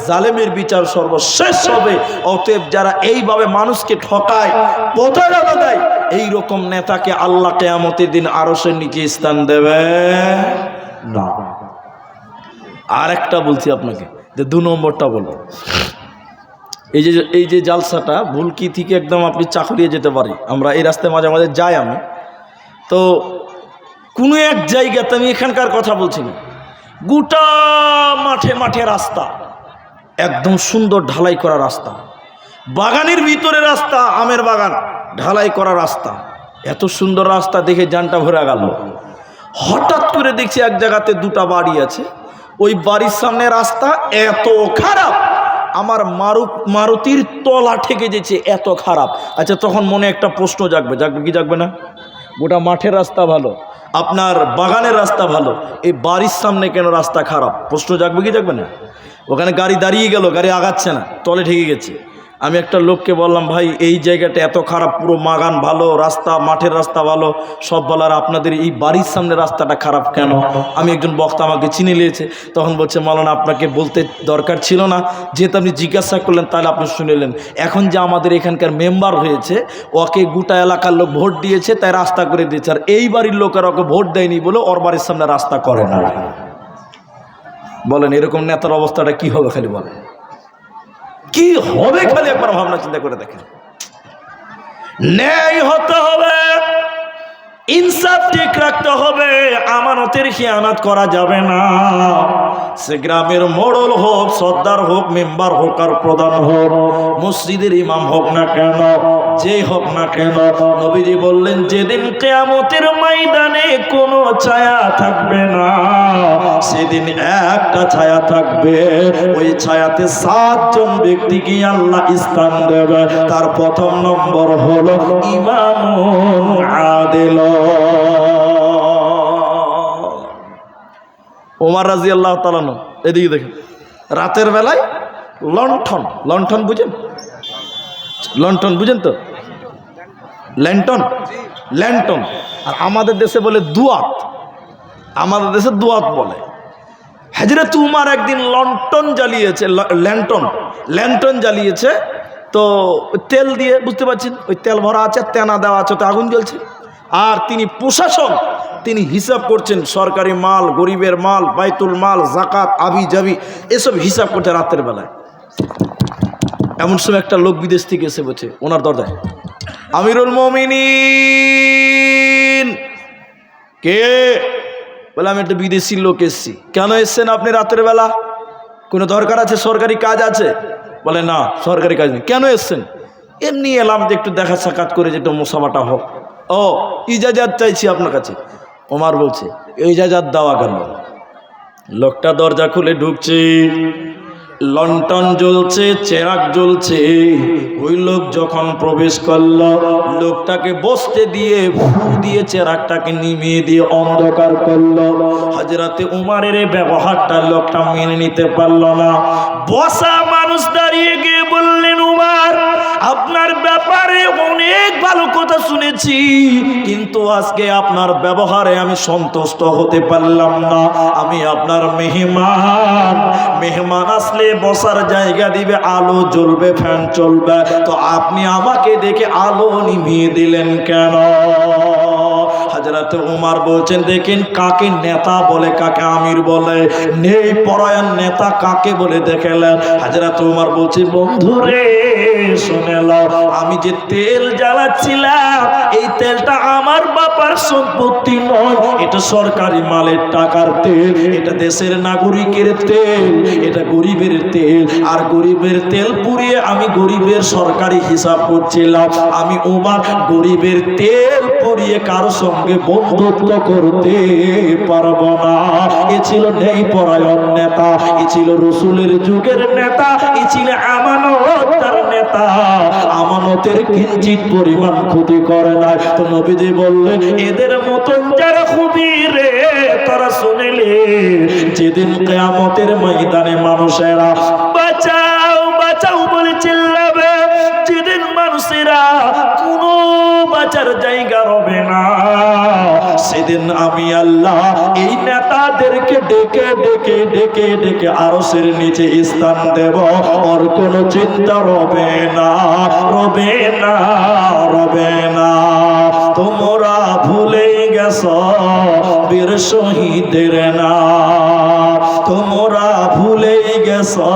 S1: জালেমের বিচার সর্বশেষ হবে। অতএব যারা এইভাবে মানুষকে ঠকায়, প্রতারণা দেয়, এইরকম নেতাকে আল্লাহ কিয়ামতের দিন আরশের নিচে স্থান দেবে না। আর একটা বলছি আপনাকে, যে 2 নম্বরটা বলবো। এই যে জালসাটা ভুলকি থেকে একদম আপনি চাকুরিয়ে যেতে পারি, আমরা এই রাস্তায় মাঝে মাঝে যাই। আমি তো কোনো এক জায়গাতে, আমি এখানকার কথা বলছি না, গোটা মাঠে মাঠে রাস্তা, একদম সুন্দর ঢালাই করা রাস্তা, বাগানের ভিতরে রাস্তা, আমের বাগান, ঢালাই করা রাস্তা, এত সুন্দর রাস্তা দেখে জানটা ভরে গেল। হঠাৎ করে দেখছি এক জায়গাতে 2টা বাড়ি আছে, ওই বাড়ির সামনে রাস্তা এত খারাপ, আমার মারুতির তলা ঠেকে যেছে, এত খারাপ। আচ্ছা তখন মনে একটা প্রশ্ন জাগবে কি জাগবে না? গোটা মাঠের রাস্তা ভালো, আপনার বাগানের রাস্তা ভালো, এই বাড়ির সামনে কেন রাস্তা খারাপ? প্রশ্ন জাগবে কি জাগবে না? ওখানে গাড়ি দাঁড়িয়ে গেল, গাড়ি আগাচ্ছে না, তলে ঠেকে গেছে। আমি একটা লোককে বললাম, ভাই এই জায়গাটা এত খারাপ, পুরো বাগান ভালো, রাস্তা মাঠের রাস্তা ভালো, সব বলার আপনাদের এই বাড়ির সামনে রাস্তাটা খারাপ কেন? আমি একজন বক্তা আমাকে চিনে নিয়েছে, তখন বলছে মাওলানা আপনাকে বলতে দরকার ছিল না, যেহেতু আপনি জিজ্ঞাসা করলেন তাহলে আপনি শুনেলেন। এখন যে আমাদের এখানকার মেম্বার হয়েছে, ওকে গোটা এলাকার লোক ভোট দিয়েছে, তাই রাস্তা করে দিয়েছে, আর এই বাড়ির লোকেরা ওকে ভোট দেয়নি বলে ওর বাড়ির সামনে রাস্তা করে না। বলেন এরকম নেতার অবস্থাটা কি হবে? খালি বলেন কি হবে? খালি একবার ভাবনা চিন্তা করে দেখেন। ন্যায় হতে হবে, ইনসাফ ঠিক রাখতে হবে, আমানতের খেয়ানত করা যাবে না। সে গ্রামের মোড়ল হোক, সর্দার হোক, মেম্বার হোক, আর প্রধান হোক, মসজিদের ইমাম হোক না কেন, যে হোক না কেন, নবীজি বললেন যেদিন কিয়ামতের ময়দানে কোনো ছায়া থাকবে না, সেদিন একটা ছায়া থাকবে, ওই ছায়াতে 7 জন ব্যক্তিকে আল্লাহ স্থান দেবে। তার প্রথম নম্বর হলো ইমামুন আদিল। ওমর রাদিয়াল্লাহু তাআলা আনহু, এদিকে দেখেন, রাতের বেলায় লণ্ঠন বুঝেন? লণ্ঠন বুঝেন তো? ল্যান্টন, আর আমাদের দেশে বলে দুয়াত, আমাদের দেশে দুয়াত বলে। হযরত উমর একদিন ল্যান্টন জ্বালিয়েছে, তো তেল দিয়ে, বুঝতে পারছেন, ওই তেল ভরা আছে, তেনা দেওয়া আছে, তো আগুন জ্বলছে। আর তিনি প্রশাসন, তিনি হিসাব করছেন সরকারি মাল, গরিবের মাল, বাইতুল মাল, জাকাত, আবি জাবি, এসব হিসাব করছে রাতের বেলায়। এমন সময় একটা লোক বিদেশ থেকে এসে বলছে ওনার দরজায়, আমিরুল মুমিনিন। কে? বলে আমি একটা বিদেশি লোক এসেছি। কেন এসছেন আপনি রাতের বেলা? কোনো দরকার আছে? সরকারি কাজ আছে? বলে না, সরকারি কাজ নেই। কেন এসছেন? এমনি এলাম যে একটু দেখা সাক্ষাৎ করে, যে একটু মুসাফাটা হোক। ও ইজাজাত চাইছি আপনার কাছে। ওমর বলছে ইজাজাত দেওয়া কেন? লোকটা দরজা খুলে ঢুকছে, লন্ঠন জ্বলছে, চেরাগ জ্বলছে। ওই লোক যখন প্রবেশ করলো, লোকটাকে বসতে দিয়ে ফু দিয়ে চেরাগটাকে নিভিয়ে দিয়ে অন্ধকার করলো। হযরতে উমরের এই ব্যবহারটা লোকটা মেনে নিতে পারলো না। বসা মানুষ দাঁড়িয়ে গিয়ে বললেন, উমর, আপনার ব্যাপারে অনেক ভালো কথা শুনেছি, কিন্তু আজকে আপনার ব্যবহারে আমি সন্তুষ্ট হতে পারলাম না। আমি আপনার মেহমান, মেহমান আসলে বসার জায়গা দিবে, আলো জ্বলবে, ফ্যান চলবে, তো আপনি আমাকে দেখে আলো নিভিয়ে দিলেন কেন? হযরত উমর বলছেন, দেখেন কাকে নেতা বলে, কাকে আমির বলে, নেই পরায়ণ নেতা কাকে বলে দেখেলেন। হযরত উমর বলছে, বন্ধুরে শুনে নাও, আমি যে তেল জ্বালাচ্ছিলাম, এই তেলটা আমার বাবার সম্পত্তি নয়, এটা সরকারি মালের টাকার তেল, এটা দেশের নাগরিকের তেল, এটা গরিবের তেল। আর গরিবের তেল পুড়িয়ে আমি গরিবের সরকারি হিসাব করছিলাম। আমি উমর গরিবের তেল পুড়িয়ে কারো সঙ্গে বন্ধুত্ব করতে পারবো না। এ ছিল নেই পরায়ণ নেতা, এ ছিল রসুলের যুগের নেতা, এ ছিল আমানতের নেতা। আমানতের কিঞ্চিত পরিমাণ ক্ষতি করে না। তো নবীজি বললেন, এদের মতন যারা খুবই রে, তারা শুনেলে যেদিন কিয়ামতের ময়দানে মানুষেরা বাঁচাও বাঁচাও বলে চিল্লাবে, যেদিন মানুষেরা কোনো বাঁচার জায়গা হবে না, সেদিন আমি আল্লাহ এই নেতাদেরকে ডেকে ডেকে ডেকে ডেকে আরশের নিচে স্থান দেব। আর কোনো চিন্তা রবে না, রবে না, রবে না। তোমরা ভুলে গেছো বীর শহীদের নাম, তোমরা ভুলে গেছো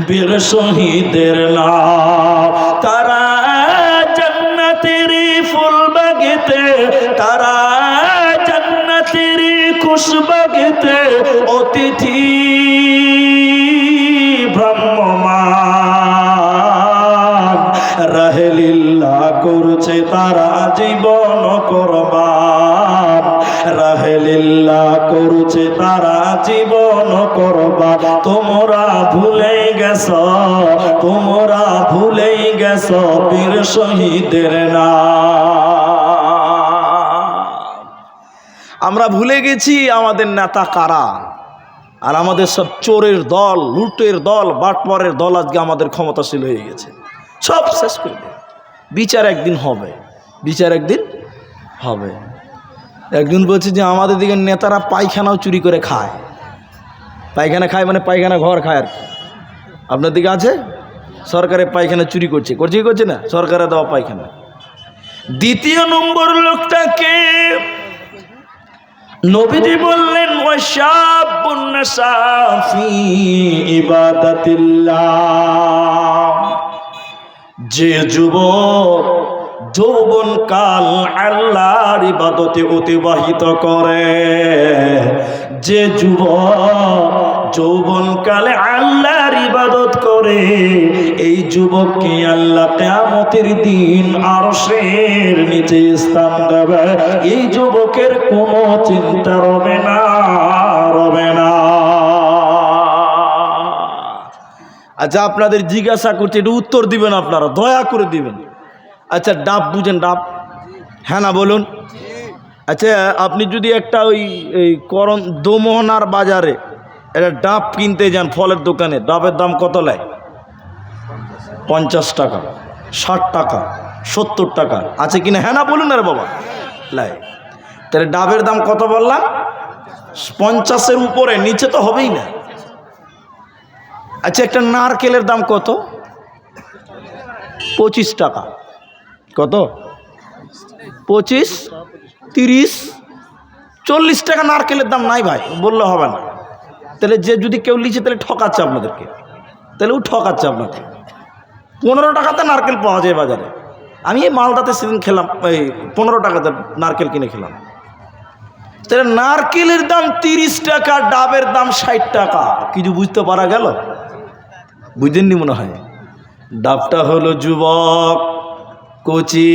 S1: বীর শহীদের নাম। তারা জান্নাতের ফুল বাগিতে, তারা জান্নাতের খুশবাগিতে অতিথি ভ্রাম্যমান রাহেলিল্লাহ করছে তারা জীবন কুরবান, রাহেলিল্লাহ করছে তারা জীবন কুরবান। তোমরা ভুলে গেছো, তোমরা ভুলে গেছো বীর শহীদের নাম। আমরা ভুলে গেছি আমাদের নেতা কারা, আর আমাদের সব চোরের দল, লুটের দল, বাটপারের দল আজকে আমাদের ক্ষমতাশীল হয়ে গেছে, সব শেষ করে দেবে। বিচার একদিন হবে, বিচার একদিন হবে। একদিন বলছে যে আমাদের দিকে নেতারা পায়খানাও চুরি করে খায়। পায়খানা খায় মানে পায়খানা ঘর খায় আর কি। আপনার দিকে আছে সরকারের পায়খানা চুরি করছে, করছে কি করছে না, সরকারের দেওয়া পায়খানা। দ্বিতীয় নম্বর লোকটাকে নবীজি বললেন, ওয়াশাবুন নাশা ফি ইবাদাতিল্লাহ, যে যুবক যৌবন কাল আল্লাহর ইবাদতে অতিবাহিত করে, যে যুবক যৌবন কালে আল্লাহর ইবাদত করে, এই যুবককে আল্লাহ কিয়ামতের দিন আরশের নিচে স্থান দেবে। এই যুবকের কোনো চিন্তা রবে না, রবে না। আচ্ছা আপনাদের জিজ্ঞাসা করছে, এটা উত্তর দিবেন আপনারা, দয়া করে দিবেন। আচ্ছা ডাব বুঝেন, ডাব? হ্যাঁ না বলুন। আচ্ছা আপনি যদি একটা ওই করণ দোমোহনার বাজারে একটা ডাব কিনতে যান ফলের দোকানে, ডাবের দাম কত লাগে? 50 টাকা, 60 টাকা, 70 টাকা, আছে কিনা? হ্যাঁ না বলুন। আরে বাবা লাই, তাহলে ডাবের দাম কত বললাম? 50-এর উপরে, নিচে তো হবেই না। আচ্ছা একটা নারকেলের দাম কত? 25 টাকা। কত? 25, 30, 40 টাকা নারকেলের দাম নাই ভাই, বললে হবে না। তাহলে যে যদি কেউ লিচে তাহলে ঠকাচ্ছে আপনাদেরকে, তাহলে ও ঠকাচ্ছে আপনাকে। 15 টাকাতে নারকেল পাওয়া যায় বাজারে। আমি এই মালদাতে সেদিন খেলাম, এই 15 টাকাতে নারকেল কিনে খেলাম। তাহলে নারকেলের দাম 30 টাকা, ডাবের দাম 60 টাকা। কিছু বুঝতে পারা গেল? বুঝেননি মনে হয়। ডাবটা হলো যুবক, কচি,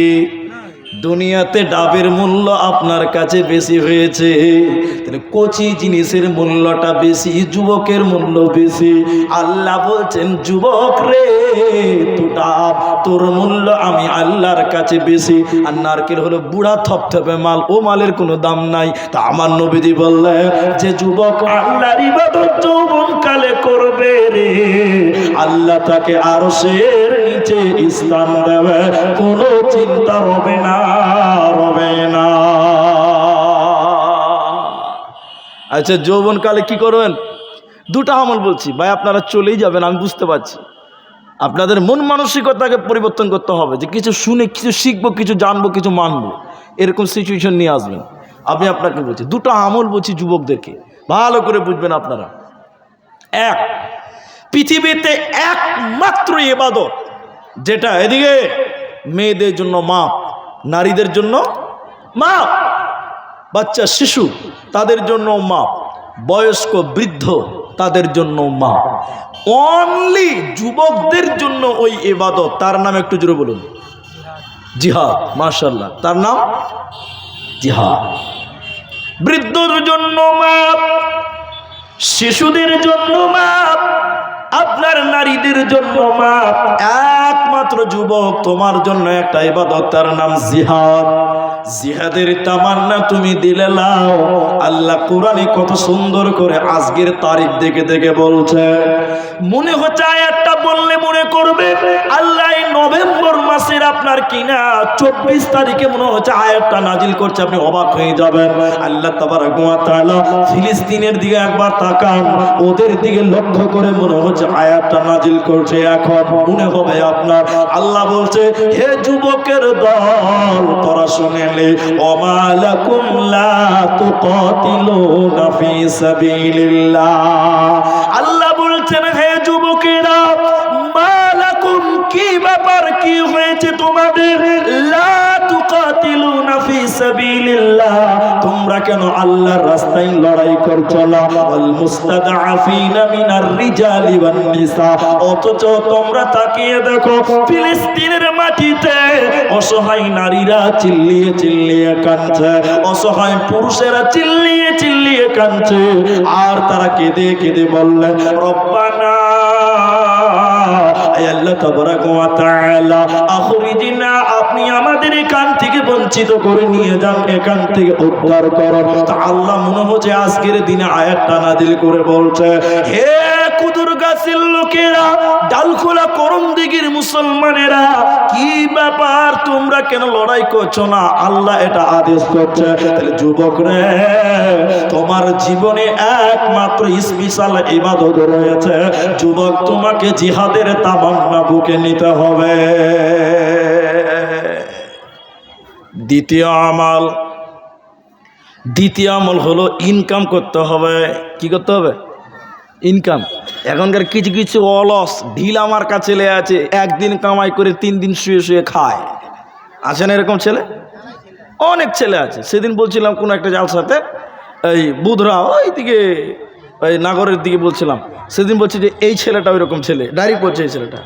S1: দুনিয়াতে ডাবের মূল্য আপনার কাছে বেশি হয়েছে, তাহলে কচি জিনিসের মূল্যটা বেশি, যুবকের মূল্য বেশি। আল্লাহ বলছেন, যুবক রে, তোর মূল্য আমি আল্লাহর কাছে বেশি। আর নারকেল হলো বুড়া থপথপে মাল, ও মালের কোনো দাম নাই। তা আমার নবীজি বললেন যে যুবক আল্লাহর ইবাদত যৌবনকালে করবে রে, আল্লাহ তাকে আরশের নিচে স্থান দেবে, কোনো চিন্তা হবে না, হবে না। আচ্ছা, যৌবনকালে কি করবেন? দুটো আমল বলছি ভাই, আপনারা চলেই যাবেন আমি বুঝতে পারছি। আপনাদের মন মানসিকতাকে পরিবর্তন করতে হবে, যে কিছু শুনে কিছু শিখবো, কিছু জানবো, কিছু মানবো, এরকম সিচুয়েশন নিয়ে আসবেন। আমি আপনাকে বলছি, দুটো আমল বলছি যুবকদেরকে, ভালো করে বুঝবেন আপনারা। এক, পৃথিবীতে একমাত্র ইবাদত যেটা, এদিকে মেয়েদের জন্য মাপ, নারীদের জন্য মাপ, বাচ্চা শিশু তাদের জন্য মাপ, বয়স্ক বৃদ্ধ তাদের জন্য মাপ, অনলি যুবকদের জন্য ওই ইবাদত, তার নাম একটু জোরে বলুন, জিহাদ। মাশাআল্লাহ, তার নাম জিহাদ। বৃদ্ধদের জন্য মাপ, শিশুদের জন্য মাপ, আপনার নারীদের জন্য মাপ। একমাত্র যুবক তোমার জন্য একটা ইবাদত, তার নাম জিহাদ। জিহাদের তামান্না তুমি দিলে লাও। আল্লাহ কোরআনে কত সুন্দর করে আজকের তারিখ দেখে দেখে বলছে, মনে হচ্ছে আয়াতটা বললে মনে করবে আল্লাহ নভেম্বর মাসের আপনার কিনা 24 তারিখে মনে হচ্ছে আয়াতটা নাজিল করছে, আপনি অবাক হয়ে যাবেন। আল্লাহ তাবারক ওয়া তাআলা ফিলিস্তিনের দিকে একবার তাকান, ওদের দিকে লক্ষ্য করে মনে হচ্ছে আয়াতটা নাজিল করছে, এখন মনে হবে আপনার। আল্লাহ বলছে, হে যুবকের দল, তোরা শুনেলে, ওমা লাকুম লা তুকাতিলুনা ফি সাবিলিল্লাহ। আল্লাহ বলছেন, হে যুবকেরা, মা লাকুম, কি ব্যাপার, কি হয়েছে তোমাদের, লা তুকাতিলুনা ফি সাবিলিল্লাহ, তোমরা কেন আল্লাহর রাস্তায় লড়াই করছো না, ওয়াল মুস্তাদআফিনা মিনার রিজালি ওয়ান নিসা, অথচ তোমরা তাকিয়ে দেখো ফিলিস্তিনের মাটিতে অসহায় নারীরা চিল্লিয়ে চিল্লিয়ে কাঁদছে, অসহায় পুরুষেরা চিল্লিয়ে চিল্লিয়ে কাঁদছে, আর তারা কেঁদে কেঁদে বললেন, রব্বানা, আল্লাহ তাবারক ওয়া তাআলা, আখরিজনা, আপনি আমাদের এখান থেকে বঞ্চিত করে নিয়ে যান, এখান থেকে উদ্ধার করুন। তা আল্লাহ মনে হচ্ছে আজকের দিনে আয়াতটা নাজিল করে বলছে, হে কুদুর গাছের লোকেরা, ডালখোলা করম দিঘির মুসলমানেরা, কি ব্যাপার, তোমরা কেন লড়াই করছো না, আল্লাহ এটা আদেশ করছে। তাহলে যুবক রে, তোমার জীবনে একমাত্র স্পেশাল ইবাদত রয়েছে, যুবক, তোমাকে জিহাদের তামান্না বুকে নিতে হবে। দ্বিতীয় আমল হলো ইনকাম করতে হবে। কি করতে হবে? ইনকাম। এখনকার কিছু কিছু অলস ঢিল আমার কাছে ছেলে আছে, একদিন কামাই করে 3 দিন শুয়ে শুয়ে খায়। আছে না এরকম ছেলে? অনেক ছেলে আছে। সেদিন বলছিলাম কোনো একটা জালসাতে, এই বুধরা ওইদিকে ওই নাগরের দিকে বলছিলাম, সেদিন বলছে যে এই ছেলেটা ওই রকম ছেলে, ডাইরেক্ট বলছে এই ছেলেটা।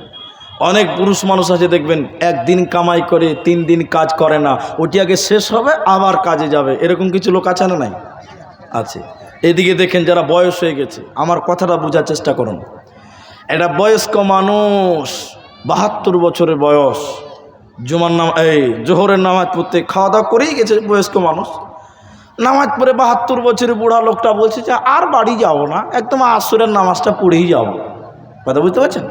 S1: অনেক পুরুষ মানুষ আছে দেখবেন, একদিন কামাই করে 3 দিন কাজ করে না, ওটি আগে শেষ হবে আবার কাজে যাবে, এরকম কিছু লোক আছে না? নাই, আছে। এদিকে দেখেন যারা বয়স হয়ে গেছে, আমার কথাটা বোঝার চেষ্টা করুন। এটা বয়স্ক মানুষ, 72 বছরের বয়স, জোহরের নামাজ পড়তে খাওয়া দাওয়া করেই গেছে, বয়স্ক মানুষ নামাজ পড়ে 72 বছরের বুড়া লোকটা বলছে যে আর বাড়ি যাবো না, একদম আসরের নামাজটা পড়েই যাবো। কথা বুঝতে পারছেন?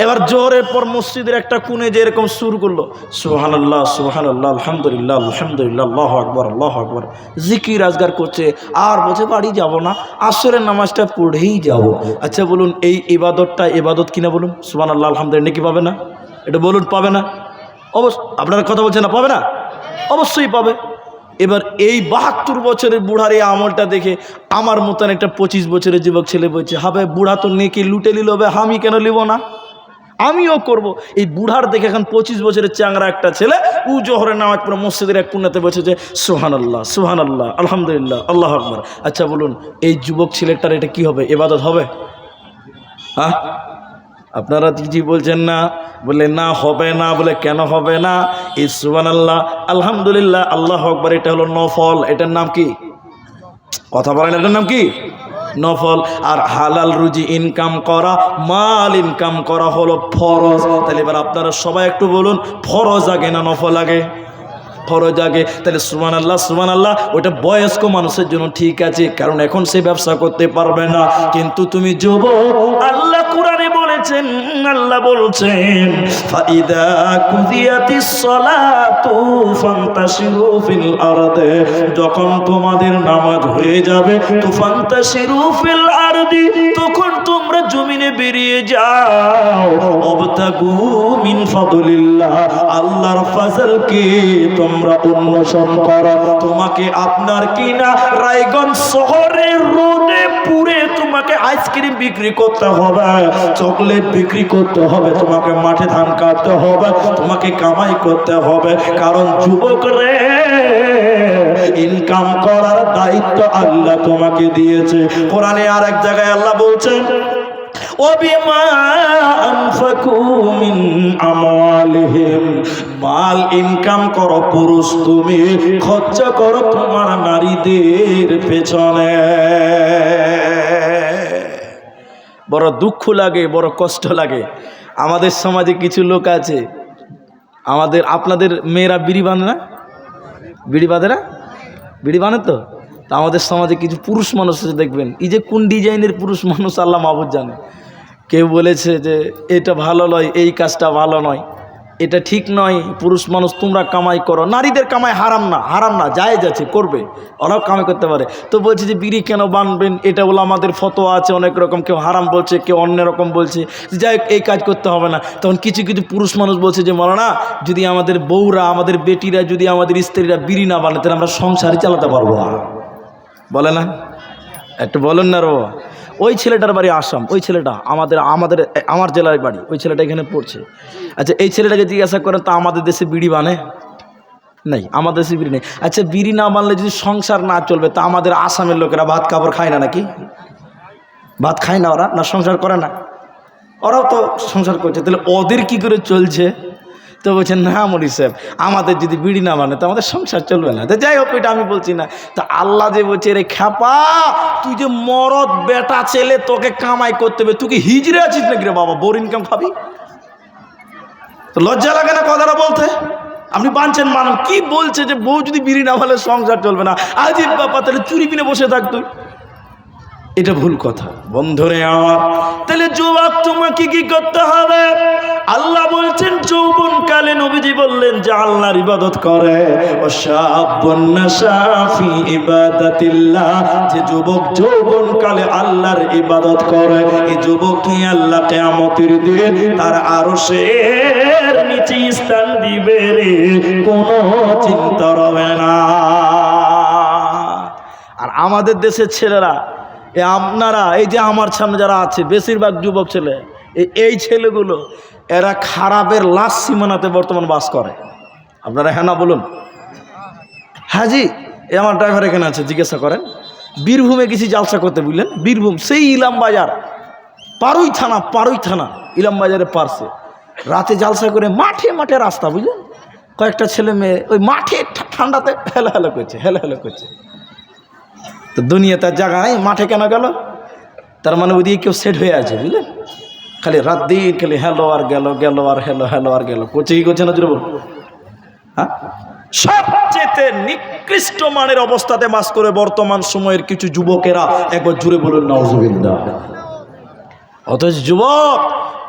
S1: এবার জোহরের পর মসজিদের একটা কোণে যে এরকম সুর করলো, সুবহানাল্লাহ সুবহানাল্লাহ আলহামদুলিল্লাহ আলহামদুলিল্লাহ আল্লাহু আকবার আল্লাহু আকবার, জিকির আজগার করছে, আর বলছে বাড়ি যাব না, আসরের নামাজটা পড়েই যাব। আচ্ছা বলুন, এই ইবাদতটা ইবাদত কিনা? বলুন সুবহানাল্লাহ আলহামদুলিল্লাহ কি পাবে না? এটা বলুন, পাবে না? অবশ্যই। আপনারা কথা বলছেন না, পাবে না? অবশ্যই পাবে। এবার এই 72 বছরের বুড়ার এই আমলটা দেখে আমার মতন একটা 25 বছরের যুবক ছেলে বলছে, হবে বুড়া তো নেকি লুটে নিল, আমি কেন নিব না, আমিও করব। এই বুড়ার দেখে এখন 25 বছরের চ্যাংরা একটা ছেলে উ জোহরের নামাজ পড়ে মসজিদের এক কোণাতে বসে যে সুবহানাল্লাহ সুবহানাল্লাহ আলহামদুলিল্লাহ আল্লাহু আকবার। আচ্ছা বলুন, এই যুবক ছেলেটার এটা কি হবে? ইবাদত হবে? হ্যাঁ, আপনারা কিছু বলছেন না, বলে না হবে না, বলে কেন হবে না? এই সুবহানাল্লাহ আলহামদুলিল্লাহ আল্লাহু আকবার এটা হলো নফল, এটার নাম কি? কথা বলেন, এটার নাম কি? নফল। আর হালাল রুজি ইনকাম করা, মাল ইনকাম করা হলো ফরজ। তাহলে এবার আপনারা সবাই একটু বলুন, ফরজ আগে না নফল আগে? ফরজ আগে। তাহলে সুবহানাল্লাহ সুবহানাল্লাহ ওটা বয়স্ক মানুষের জন্য ঠিক আছে, কারণ এখন সে ব্যবসা করতে পারবে না। কিন্তু তুমি যুবক, আল্লাহ কোরআনে বলেছেন, আল্লাহ বলছেন ফাইদা কুদিয়াতিস সালাতু ফান্তাশিরু ফিল আরদে, যখন তোমাদের নামাজ হয়ে যাবে তো ফান্তাশিরু ফিল আরদি, তখন তোমরা জমিনে বেরিয়ে যাও, অবতাগু মিন ফাদলিল্লাহ, আল্লাহর ফজলকে তোমরা উন্মোচন করো। তোমাকে আপনার কিনা রায়গঞ্জ শহরের রোডে পুরে তোমাকে আইসক্রিম বিক্রি করতে হবে, চকলেট বিক্রি করতে হবে, তোমাকে মাঠে ধান কাটতে হবে, তোমাকে কামাই করতে হবে, কারণ যুবক রে ইনকাম করার দায়িত্ব আল্লাহ তোমাকে দিয়েছে। কোরআনে আর এক জায়গায় আল্লাহ বলছেন ওবিমা আনফাকু মিন আমওয়ালিহিম, মাল ইনকাম করো পুরুষ, তুমি খরচা করো তোমার নারীদের পেছনে। বড় দুঃখ লাগে, বড় কষ্ট লাগে। আমাদের সমাজে কিছু লোক আছে, আপনাদের মেয়েরা বিড়ি বাঁধে না? বিড়ি বাঁধে না? বিড়ি বাঁধে তো? তা আমাদের সমাজে কিছু পুরুষ মানুষ আছে, দেখবেন এই যে কোন ডিজাইনের পুরুষ মানুষ আল্লাহ মাহবুব জানে। কেউ বলেছে যে এটা ভালো নয়, এই কাজটা ভালো নয়, এটা ঠিক নয়, পুরুষ মানুষ তোমরা কামাই করো। নারীদের কামাই হারাম না, হারাম না, জায়েজ আছে, করবে, ওরাও কামাই করতে পারে। তো বলছে যে বিড়ি কেন বানবেন, এটা বলে আমাদের ফতোয়া আছে অনেক রকম, কেউ হারাম বলছে, কেউ অন্য রকম বলছে, যাই হোক এই কাজ করতে হবে না। তখন কিছু কিছু পুরুষ মানুষ বলছে যে মাওলানা, যদি আমাদের বউরা, আমাদের বেটিরা, যদি আমাদের স্ত্রীরা বিড়ি না বানায় তাহলে আমরা সংসারই চালাতে পারবো না। বলে না? একটু বলুন না রো। ওই ছেলেটার বাড়ি আসাম, ওই ছেলেটা আমার জেলার বাড়ি, ওই ছেলেটা এখানে পড়ছে। আচ্ছা এই ছেলেটাকে জিজ্ঞাসা করেন, তা আমাদের দেশে বিড়ি বানে? নেই, আমাদের দেশে বিড়ি নেই। আচ্ছা বিড়ি না বানলে যদি সংসার না চলবে, তা আমাদের আসামের লোকেরা ভাত কাপড় খায় না নাকি? ভাত খায় না ওরা, না সংসার করে না? ওরাও তো সংসার করছে, তাহলে ওদের কি করে চলছে? তো বলছেন না মরি সাহেব, আমাদের যদি বিড়ি না মানে তো আমাদের সংসার চলবে না। তো যাই হোক, এটা আমি বলছি না। তা আল্লাহ যে বলছে, রে খ্যাপা, তুই যে মরদ বেটা ছেলে, তোকে কামাই করতে হবে, তুই কি হিজড়ে আছিস নাকি রে বাবা, বোর ইনকাম খাবি? তো লজ্জা লাগে না কথাটা বলতে? আপনি বানছেন মানুষ কি বলছে যে বউ যদি বিড়ি না ভালো সংসার চলবে না। আজিব বাবা, তাহলে চুরি বিনে বসে থাক তুই। এটা ভুল কথা বন্ধুরে আমার। তাহলে যুবক তোমাকে কি করতে হবে? আল্লাহ বলছেন যৌবন কালে, নবীজি বললেন যে আল্লাহর ইবাদত করে। ওয়াশাবুন নাশাফি ইবাদাতিল্লাহ, যে যুবক যৌবন কালে আল্লাহর ইবাদত করে, এই যুবককে আল্লাহ কিয়ামতের দিন তার আরশের নিচে স্থান দিবে রে, কোনো চিন্তা হবে না। আর আমাদের দেশের ছেলেরা, আপনারা এই যে আমার সামনে যারা আছে, বেশিরভাগ যুবক ছেলে, এই ছেলেগুলো এরা খারাপের লাশ সীমানাতে বর্তমান বাস করে। আপনারা হ্যাঁ না বলুন? হ্যাঁ জি, এ আমার ড্রাইভার এখানে আছে, জিজ্ঞাসা করেন। বীরভূমে গেছি জালসা করতে, বুঝলেন? বীরভূম সেই ইলামবাজার, পারুই থানা ইলামবাজারে পারছে। রাতে জালসা করে মাঠে মাঠে রাস্তা, বুঝলেন? কয়েকটা ছেলে মেয়ে ওই মাঠে ঠান্ডাতে হেলো করছে। তো দুনিয়া তার জায়গায় মাঠে কেন গেল? তার মানে ওদিকে কেউ সেট হয়ে আছে, বুঝলেন? খালি রাত দিন খালি হ্যালো আর গেল হ্যালো আর গেল করছে। কি করছে না জুড়ে বল? হ্যাঁ, সবচেয়ে নিকৃষ্ট মানের অবস্থাতে বাস করে বর্তমান সময়ের কিছু যুবকেরা, একবার জুড়ে বলুন নাউজুবিল্লাহ। অথচ যুবক,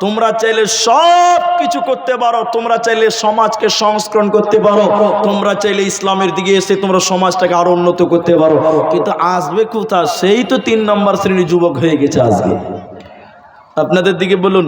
S1: তোমরা চাইলে সব কিছু করতে পারো, তোমরা চাইলে সমাজকে সংস্করণ করতে পারো, তোমরা চাইলে ইসলামের দিকে এসে তোমরা সমাজটাকে আরো উন্নত করতে পারো, কিন্তু আসবে কোথা? সেই তো 3 নম্বর শ্রেণীর যুবক হয়ে গেছে আজকে। আপনাদের দিকে বলুন,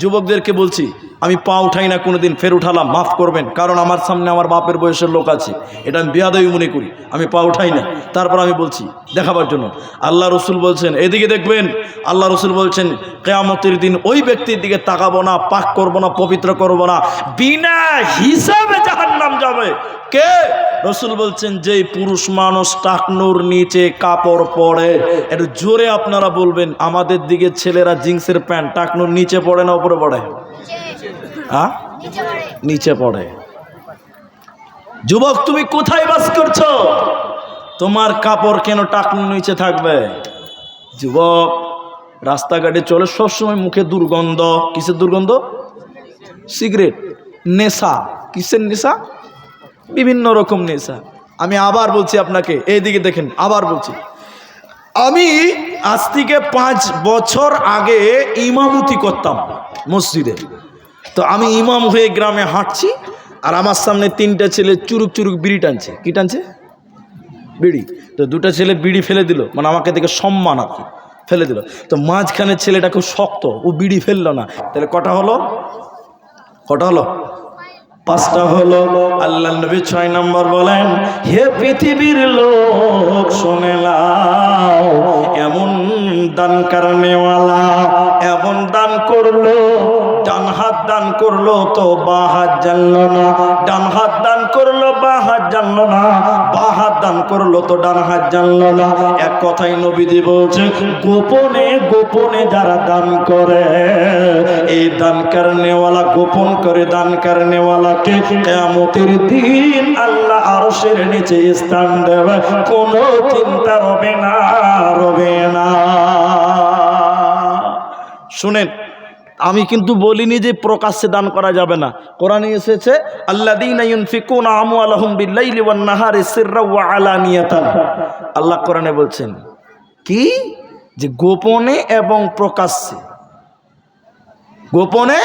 S1: যুবকদেরকে বলছি, আমি পা উঠাই না কোনোদিন, ফের উঠালাম, মাফ করবেন, কারণ আমার সামনে আমার বাপের বয়সের লোক আছে, এটা আমি বেয়াদবি মনে করি, আমি পা উঠাই না। তারপর আমি বলছি দেখাবার জন্য, আল্লাহ রসুল বলছেন এদিকে দেখবেন, আল্লাহ রসুল বলছেন কিয়ামতের দিন ওই ব্যক্তির দিকে তাকাবো না, পাক করবো না, পবিত্র করবো না, বিনা হিসাবে জাহান্নাম যাবে। কে? রসুল বলছেন যেই পুরুষ মানুষ টাকনুর নিচে কাপড় পরে। একটু জোরে আপনারা বলবেন, আমাদের দিকে ছেলেরা জিন্সের প্যান্ট টাকনুর নিচে পড়ে না উপরে পড়ে? হ্যাঁ, নিচে পড়ে। যুবক তুমি কোথায় বাস করছো? তোমার কাপড় কেন টাকনুর নিচে থাকবে? যুবক রাস্তাঘাটে চলে, সবসময় মুখে দুর্গন্ধ। কিসের দুর্গন্ধ? সিগারেট, নেশা। কিসের নেশা? বিভিন্ন রকম নেশা। আমি আবার বলছি আপনাকে, এইদিকে দেখেন, আবার বলছি, আমি আজ থেকে 5 বছর আগে ইমামতি করতাম মসজিদে। তো আমি ইমাম হয়ে গ্রামে হাঁটছি, আর আমার সামনে 3টা ছেলে চুরুক চুরুক বিড়ি টানছে। কি টানছে? বিড়ি। তো 2টা ছেলে বিড়ি ফেলে দিল, মানে আমাকে দেখে সম্মান আর কি, ফেলে দিল। তো মাঝখানে ছেলেটা খুব শক্ত, ও বিড়ি ফেললো না। তাহলে কটা হলো? কটা হলো? 5টা হলো। আল্লাহ নবী 6 নম্বর বলেন, হে পৃথিবীর লোক শুনে নাও, এমন দান করনেওয়ালা এমন দান করলো, ডান হাত দান করলো তো বাঁ হাত জানলো না, ডান হাত দান করলো বাঁ হাত জানলো না, বাঁ হাত দান করলো তো ডান হাত জানলো না। এক কথাই নবীজি বলছে, গোপনে গোপনে যারা দান করে, এই দান করনেওয়ালা গোপন করে দান করনেওয়ালাকে কিয়ামতের দিন আল্লাহ আরশের নিচে স্থান দেবে, কোনো চিন্তা হবে না, রবে না। শুনেন, আমি কিন্তু বলিনি যে প্রকাশ্যে দান করা যাবে না। কোরআনে এসেছে আল্লাযীনা ইউনফিকুনা আমওয়ালাহুম বিল-লাইলি ওয়ান-নাহারি সিররা ওয়া আলানিয়াতান। আল্লাহ কোরআনে বলছেন কি, যে গোপনে এবং প্রকাশ্যে, গোপনে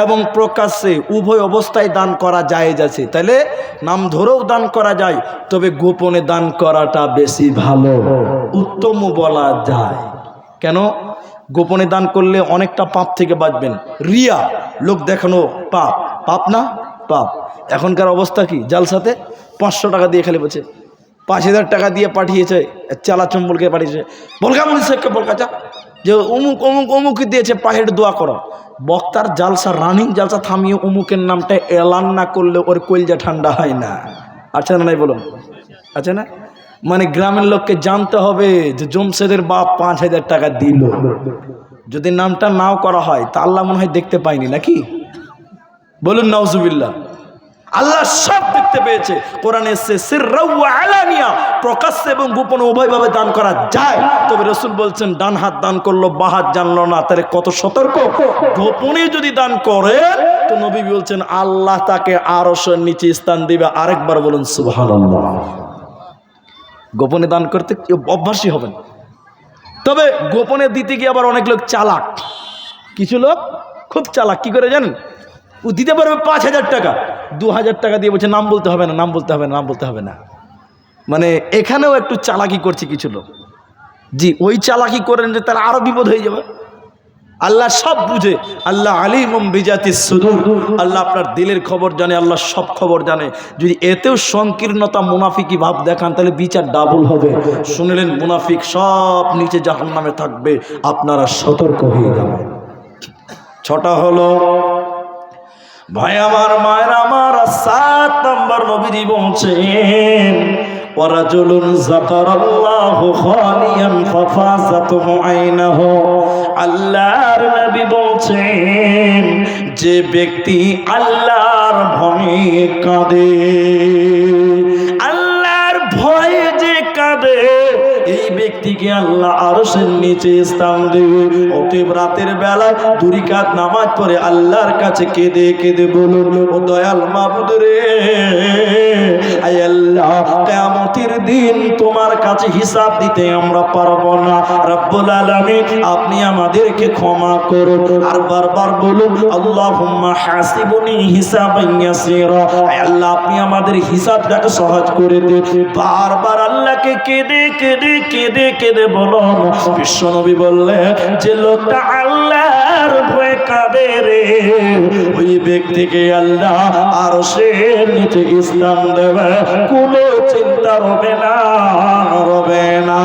S1: এবং প্রকাশ্যে উভয় অবস্থায় দান করা জায়েজ আছে। তাহলে নাম ধরেও দান করা যায়, তবে গোপনে দান করাটা বেশি ভালো, উত্তম বলা যায়। কেন? গোপনে দান করলে অনেকটা পাপ থেকে বাঁচবেন। রিয়া, লোক দেখানো পাপ, পাপ না? পাপ। এখনকার অবস্থা কি, জালসাতে 500 টাকা দিয়ে খালি বলছে, 5000 টাকা দিয়ে পাঠিয়েছে, চালা চম্বলকে পাঠিয়েছে, বলগা মনি শেখকে বলকা যা, যে অমুক অমুক অমুক দিয়েছে, পাহের দোয়া করো। বক্তার জালসা, রানিং জালসা থামিয়ে অমুকের নামটা এলান না করলে ওর কলজা ঠান্ডা হয় না। আচ্ছা না, নাই বলুন? আচ্ছা না? মানে গ্রামের লোককে জানতে হবে যে জমশেদের বাপ 5000 টাকা দিল। যদি নামটা নাও করা হয় তা আল্লাহ মনে হয় দেখতে পায়নি নাকি? বলুন নাউজুবিল্লাহ। আল্লাহ সব দেখতে পেয়েছে। কোরআনে এসেছে সিররা ওয়া আলানিয়া, প্রকাশ্যে এবং গোপনে উভয়ভাবে দান করা যায়। তবে রাসূল বলছেন ডান হাত দান করলো বাঁ হাত জানলো না, তাহলে কত সতর্ক। গোপনে যদি দান করে তো নবী বলছেন আল্লাহ তাকে আরশের নিচে স্থান দিবে। আরেকবার বলুন সুবহানাল্লাহ। গোপনে দান করতে অভ্যাসী হবেন। তবে গোপনে দিতে গিয়ে আবার অনেক লোক চালাক, কিছু লোক খুব চালাক। কি করে জানেন? ও দিতে পারবে 5000 টাকা, 2000 টাকা দিয়ে বলছে নাম বলতে হবে না, নাম বলতে হবে না, নাম বলতে হবে না। মানে এখানেও একটু চালাকি করছে কিছু লোক। জি, ওই চালাকি করেন যে তারা আরো বিপদ হয়ে যাবে। আল্লাহ সব বুঝে, আল্লাহ আলিমুম বিজাতিস সুদূর, আল্লাহ আপনার দিলের খবর জানে, আল্লাহ সব খবর জানে। যদি এতেও সংকীর্ণতা মুনাফিকি ভাব দেখান তাহলে বিচার ডাবল হবে। শুনলেন, মুনাফিক সব নিচে জাহান্নামে থাকবে, আপনারা সতর্ক হয়ে যাবেন। 6টা হলো। ভাই আমার, মায়ের আমার, 7 নম্বর নবীজি বলছেন ওয়ারাজুলুন যাকারাল্লাহু খালিয়ান ফাফাযাতুহু আইনাহু। আল্লাহর নবী বলছেন যে ব্যক্তি আল্লাহর ভয়ে কাঁদে, আল্লাহর ভয়ে যে কাঁদে, এই ব্যক্তিকে আল্লাহ আরশের নিচে স্থান দেবে। অতএব রাতের বেলা 2 রাকাত নামাজ পড়ে আল্লাহর কাছে কেঁদে কেঁদে বলুন, ও দয়াল মাবুদ রে, আয় আল্লাহ, কিয়ামতের দিন তোমার কাছে হিসাব দিতে আমরা পারবো না, রব্বুল আলামিন আপনি আমাদেরকে ক্ষমা করুন। আর বারবার বলুন, আল্লাহুম্মা হাসিবুনি হিসাবান ইয়াসীরা, আয় আল্লাহ আপনি আমাদের হিসাবটাকে সহজ করে দিন। বারবার আল্লাহকে কেঁদে কেঁদে কেঁদে কেঁদে বলুন বিশ্বনবী বললেন যে লোকটা আল্লাহর ভয়ে কাঁদে রে, ওই ব্যক্তিকে আল্লাহ আরশের নিচে স্থান দেবে, কোনো চিন্তা রবে না, রবে না।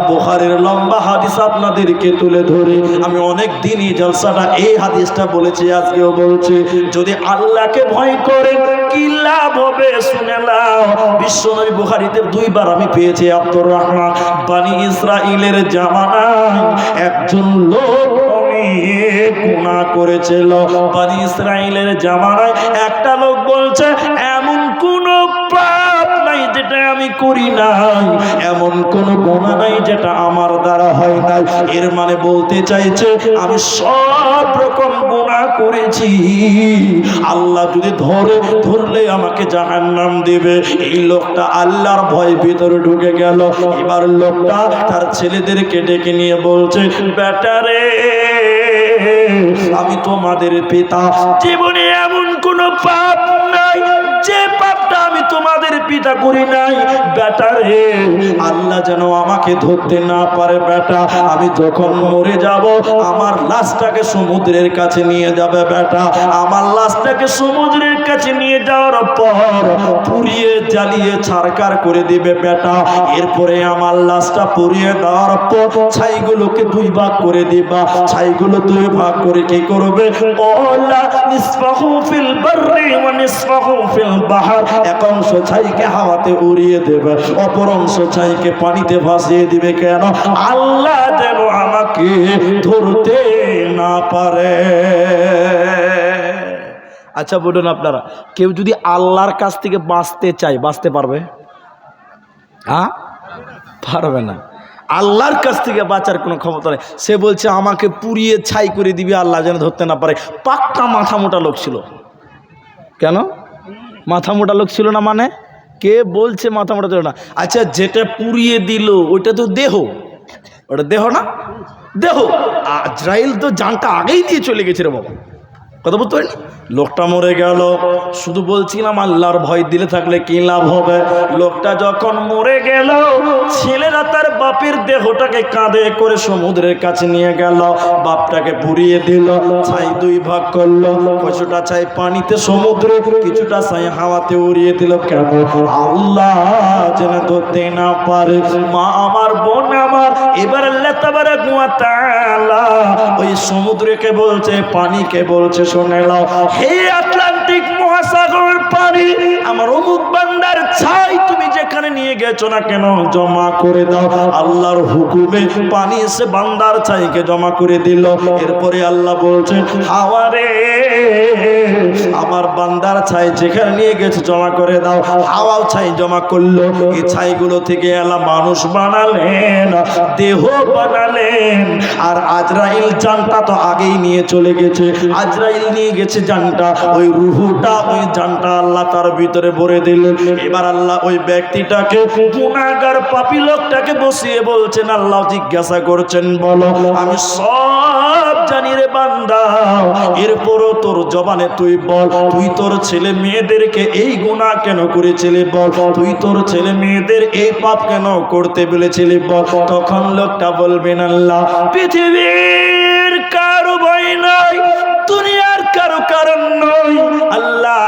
S1: বুখারীর লম্বা হাদিস আপনাদেরকে তুলে ধরে আমি অনেক দিনই জলসাটা এই হাদিসটা বলেছি, আজকেও বলছি। যদি আল্লাহকে ভয় করেন কি লাভ হবে শুনে নাও। বিশ্বনবী বুখারীতে 2 বার আমি পেয়েছি, আব্দুর রহমান বনি ইসরাইলের জামানায় একজন লোক গুনাহ করেছিল। বনি ইসরাইলের জামানায় একটা লোক বলছে এমন কোন পাপ নাই যেটা আমি করি নাই, এমন কোন গুনাহ নাই যেটা আমার দ্বারা হয় নাই। এর মানে বলতে চাইছে আমি সব রকম গুনাহ করেছি, আল্লাহ যদি ধরলে আমাকে জাহান্নাম দিবে। এই লোকটা আল্লাহর ভয় ভিতরে ঢুকে গেল। এবার লোকটা তার ছেলেদেরকে ডেকে নিয়ে বলছে বেটারে আমি তোমাদের পিতা, জীবনে এমন কোন পাপ নাই যে পাপটা আমি তোমাদের পিতা করি নাই। বেটা রে আল্লাহ যেন আমাকে ধরতে না পারে। বেটা আমি যখন মরে যাব আমার লাশটাকে সমুদ্রের কাছে নিয়ে যাবে। বেটা আমার লাশটাকে সমুদ্রের কাছে নিয়ে যাওয়ার পর পুড়িয়ে জ্বালিয়ে ছারকার করে দিবে। বেটা এরপরে আমার লাশটা পুড়িয়ে দেওয়ার পর ছাইগুলোকে 2 ভাগ করে দিবা। ছাইগুলো 2 ভাগ করে কি করবে? ওলা নিসফাহু ফিল বাররি ওয়া নিসফাহু ফিল বাহর, এক অংশ ছাইকে হাওয়াতে উড়িয়ে দেবে, অপর অংশ ছাইকে পানিতে ভাসিয়ে দিবে। কেন? আল্লাহ যেন আমাকে ধরতে না পারে। আচ্ছা বলুন আপনারা, কেউ যদি আল্লাহর কাছ থেকে বাঁচতে চায় বাঁচতে পারবে? হ্যাঁ, পারবে না। আল্লাহর কাছ থেকে বাঁচার কোনো ক্ষমতা নেই। সে বলছে আমাকে পুড়িয়ে ছাই করে দিবি, আল্লাহ যেন ধরতে না পারে। পাক্কা মাথা মোটা লোক ছিল। কেন মাথা মোটা লোক ছিল না? মানে কে বলছে মাথা মোটা ছিল না? আচ্ছা যেটা পুড়িয়ে দিল ওইটা তো দেহ, ওটা দেহ না? দেহ। আজরাইল তো জানটা আগেই দিয়ে চলে গেছে রে বাবা, কথা বলতে পারিনি। লোকটা মরে গেল। শুধু বলছিলাম আল্লাহর ভয় দিলে থাকলে কি লাভ হবে। লোকটা যখন মরে গেল ছেলেরা তার বাপের দেহটাকে কাঁধে করে সমুদ্রের কাছে নিয়ে গেল, বাপটাকে পুড়িয়ে দিল, ছাই 2 ভাগ করলো। কিছুটা ছাই পানিতে সমুদ্রে, কিছুটা ছাই হাওয়াতে উড়িয়ে দিল। কেন? আল্লাহ যেন ধরতে না পারে। মা আমার, বোন আমার, এবার আল্লাহ তাবারাক ওয়া তাআলা ওই সমুদ্রকে বলছে, পানিকে বলছে শুনে নাও, হে আটলান্টিক মহাসাগর পানি, আমার অমুক বান্দার ছাই তুমি যেখানে নিয়ে গেছো না কেন জমা করে দাও। আল্লাহর হুকুমে পানি এসে বান্দার ছাইকে জমা করে দিল। এরপরে আল্লাহ বলছে হাওয়া রে আমার বান্দার ছাই যেখানে নিয়ে গেছে জমা করে দাও। হাওয়াও ছাই জমা করলো। এই ছাইগুলো থেকে আল্লাহ মানুষ বানালেন, দেহ বানালেন। আর আজরাইল জানটা তো আগেই নিয়ে চলে গেছে। আজরাইল নিয়ে গেছে জানটা, ওই রুহুটা ওই জানটা আল্লাহ তার ভিতরে ভরে দিলেন। এবার আল্লাহ ওই ব্যক্তিটাকে, গুনাহগার পাপী লোকটাকে বসিয়ে বলছেন, আল্লাহ জিজ্ঞাসা করছেন বলো আমি সব জানি রে বান্দা, এরপরও তোর জবানে তুই বল, তুই তোর ছেলে মেয়েদেরকে এই গুনাহ কেন করেছিলি বল, তুই তোর ছেলে মেয়েদের এই পাপ কেন করতে বলেছিলি বল। তখন লোকটা বলবেন আল্লাহ পৃথিবীর কারো ভয় নাই, দুনিয়ার কারো কারণ নয়, আল্লাহ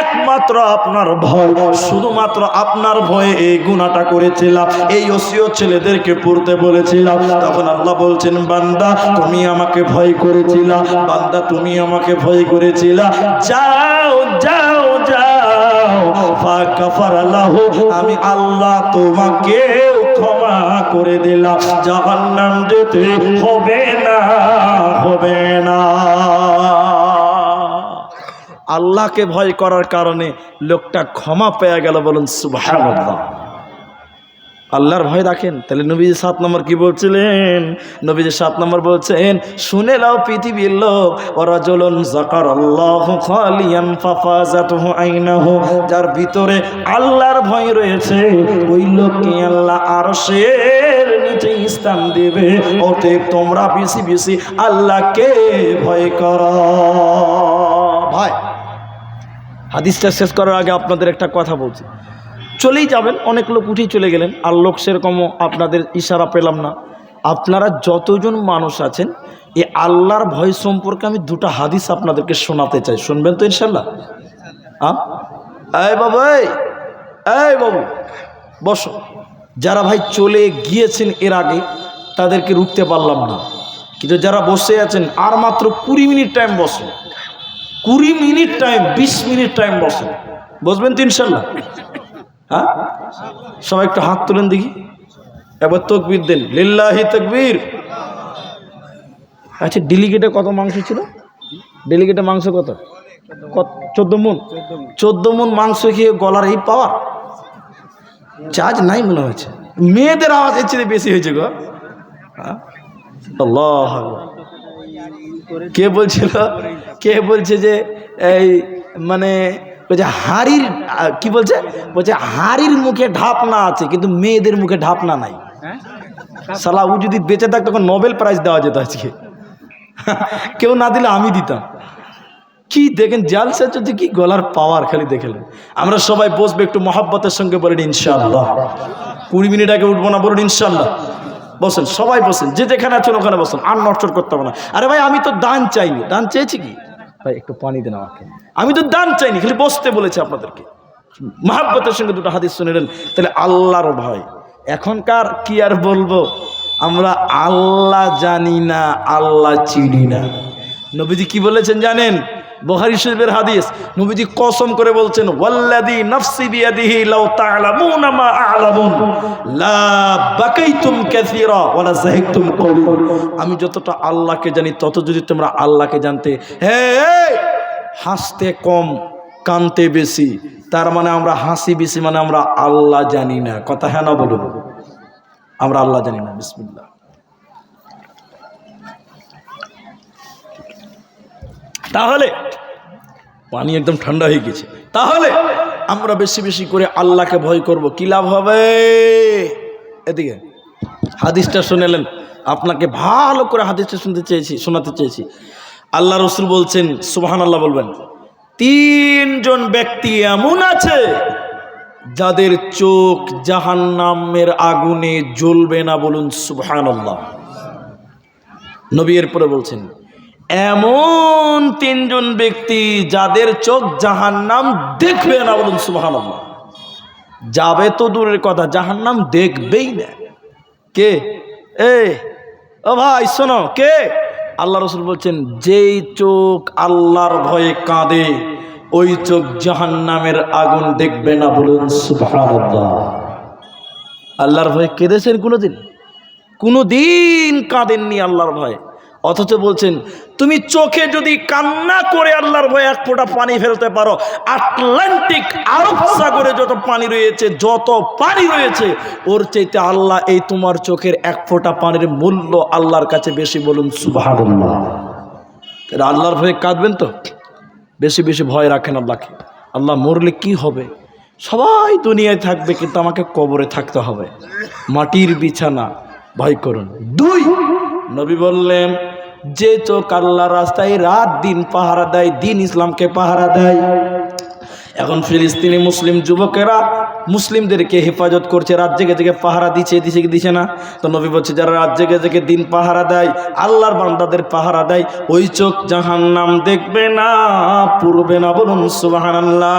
S1: একমাত্র আপনার ভয়, শুধুমাত্র আপনার ভয়ে এই গুনাহটা করেছিলাম, এই ওসিয়ত ছেলেদেরকে পড়তে বলেছিলাম। তখন আল্লাহ বলছেন বান্দা তুমি আমাকে ভয় করেছিলা, বান্দা তুমি আমাকে ভয় করেছিলা, যাও যাও যাও, ফাকাফারালাহু, আমি আল্লাহ তোমাকে ক্ষমা করে দিলাম, জাহান্নাম যেতে হবে না, হবে না। আল্লাহকে ভয় করার কারণে লোকটা ক্ষমা পেয়ে গেল। বলুন সুবহানাল্লাহ। আল্লাহর ভয় রাখেন। তাহলে নবীজি 7 নম্বর কি বলছিলেন? নবীজি 7 নম্বর বলছেন শুনে নাও পৃথিবীর লোক, ওয়ারাজুলুন যাকারাল্লাহু খালিয়ান ফাফাজাতুহু আইনাহু, যার ভিতরে আল্লাহর ভয় রয়েছে ওই লোককে আল্লাহ আরশের নিচে স্থান দেবে। অতএব তোমরা বেশি বেশি আল্লাহকে ভয় করো। ভাই হাদিসটা শেষ করার আগে আপনাদের একটা কথা বলছি। চলেই যাবেন, অনেক লোক উঠেই চলে গেলেন, আর লোক সেরকমও আপনাদের ইশারা পেলাম না। আপনারা যতজন মানুষ আছেন, এই আল্লাহর ভয় সম্পর্কে আমি দুটো হাদিস আপনাদেরকে শোনাতে চাই, শুনবেন তো ইনশাল্লাহ? এই বাবু, এই বাবু বসো। যারা ভাই চলে গিয়েছেন এর আগে তাদেরকে রুখতে পারলাম না, কিন্তু যারা বসে আছেন আর মাত্র 20 মিনিট টাইম বসো, 20 মিনিট টাইম, 20 মিনিট টাইম বসো, বসবেন তো ইনশাল্লাহ? হ্যাঁ, সবাই একটু হাত তুলেন দেখি, এবার তাকবীর দেন, লিল্লাহি তাকবীর। আচ্ছা, ডেলিগেটে কত মাংস ছিল? ডেলিগেটে মাংস কত? 14 মণ। 14 মণ মাংস খেয়ে গলার এই পাওয়ার চার্জ নাই মনে হয়েছে। মেয়েদের আওয়াজ এর চেয়ে বেশি হয়েছে গো। আল্লাহ, কে বলছিল, কে বলছে যে এই মানে বলছে হাড়ির, কি বলছে, বলছে হাড়ির মুখে ঢাপনা আছে কিন্তু মেয়েদের মুখে ঢাপনা নাই। শালা ও যদি বেঁচে থাকতো তখন নোবেল প্রাইজ দেওয়া যেত আজকে, কেউ না দিলে আমি দিতাম। কি দেখেন জালসা চলছে, কি গলার পাওয়ার খালি দেখলেন। আমরা সবাই বসবে, একটু মহাব্বতের সঙ্গে বলেন ইনশাআল্লাহ। 20 মিনিট আগে উঠবো না, বলুন ইনশাআল্লাহ। বসেন, সবাই বসেন, যে যেখানে আছেন ওখানে বসেন, আর নটচট করতে হবে না। আরে ভাই, আমি তো দান চাইনি। দান চেয়েছি কি ভাই? একটু পানি দেন আমাকে। আমি তো দান চাইনি, খালি বসতে বলেছি আপনাদেরকে। মহাব্বতের সঙ্গে দুটো হাদিস শুনে নেন, তাহলে আল্লাহর ভয়। এখনকার কি আর বলবো, আমরা আল্লাহ জানি না, আল্লাহ চিনি না। নবীজি কি বলেছেন জানেন? বুখারী শরীফের হাদিস, নবীজি কসম করে বলছেন, ওয়াল্লাযী নাফসি বিয়াদিহি লাউ তা'লামুনা মা আ'লামুন লা বাকাইতুম কাসীরা ওয়া লা যাহিকতুম কলিল। আমি যতটা আল্লাহকে জানি তত যদি তোমরা আল্লাহকে জানতে, হে হাসতে কম কানতে বেশি, তার মানে আমরা হাসি বেশি, মানে আমরা আল্লাহ জানি না। কথা হ্যাঁ না বলুন? আমরা আল্লাহ জানি না। বিসমিল্লাহ। তাহলে পানি একদম ঠান্ডা হয়ে গেছে, তাহলে আমরা বেশি বেশি করে আল্লাহকে ভয় করব, কি লাভ হবে? এদিকে হাদিসটা শুনেলেন, আপনাকে ভালো করে হাদিসটা শোনাতে চেয়েছি। আল্লাহ রসুল বলছেন, সুবহানাল্লাহ বলবেন, 3 জন ব্যক্তি এমন আছে যাদের চোখ জাহান্নামের আগুনে জ্বলবে না, বলুন সুবহানাল্লাহ। নবী এরপরে বলছেন, এমন 3 জন ব্যক্তি যাদের চোখ জাহান্নাম দেখবে না, বলুন সুবহানাল্লাহ। যাবে তো দূরের কথা, জাহান্নাম দেখবেই না। কে? ও ভাই শোনো, কে? আল্লাহ রসুল বলছেন, যেই চোখ আল্লাহর ভয়ে কাঁদে ওই চোখ জাহান্নামের আগুন দেখবে না, বলুন সুবহানাল্লাহ। আল্লাহর ভয়ে কেঁদেছেন কোনোদিন? কোনোদিন কাঁদেননি আল্লাহর ভয়ে, অথচ বলছেন তুমি চোখে যদি কান্না করে আল্লাহর ভয়ে 1 ফোঁটা পানি ফেলতে পারো, আটলান্টিক আরব সাগরে যত পানি রয়েছে ওর চাইতে আল্লাহ এই তোমার চোখের 1 ফোঁটা পানির মূল্য আল্লাহর কাছে বেশি, বলুন সুবহানাল্লাহ। আল্লাহর ভয়ে কাঁদবেন তো, বেশি বেশি ভয় রাখেন আল্লাহকে। আল্লাহ মরলে কি হবে? সবাই দুনিয়ায় থাকবে, কিন্তু আমাকে কবরে থাকতে হবে, মাটির বিছানা। ভয় করুন। 2, নবী বললেন, যে চোখ আল্লাহর রাস্তায় রাত দিন পাহারা দেয়, দিন ইসলামকে পাহারা দেয়। এখন ফিলিস্তিনি মুসলিম যুবকেরা মুসলিমদেরকে হেফাজত করছে, রাত জেগে জেগে পাহারা দিচ্ছে না? তো নবী বলছে, যারা রাত জেগে জেগে দিন পাহারা দেয়, আল্লাহর বান্দাদের পাহারা দেয়, ওই চোখ জাহান্নাম দেখবে না, পুরবে না, বলুন সুবহানাল্লাহ।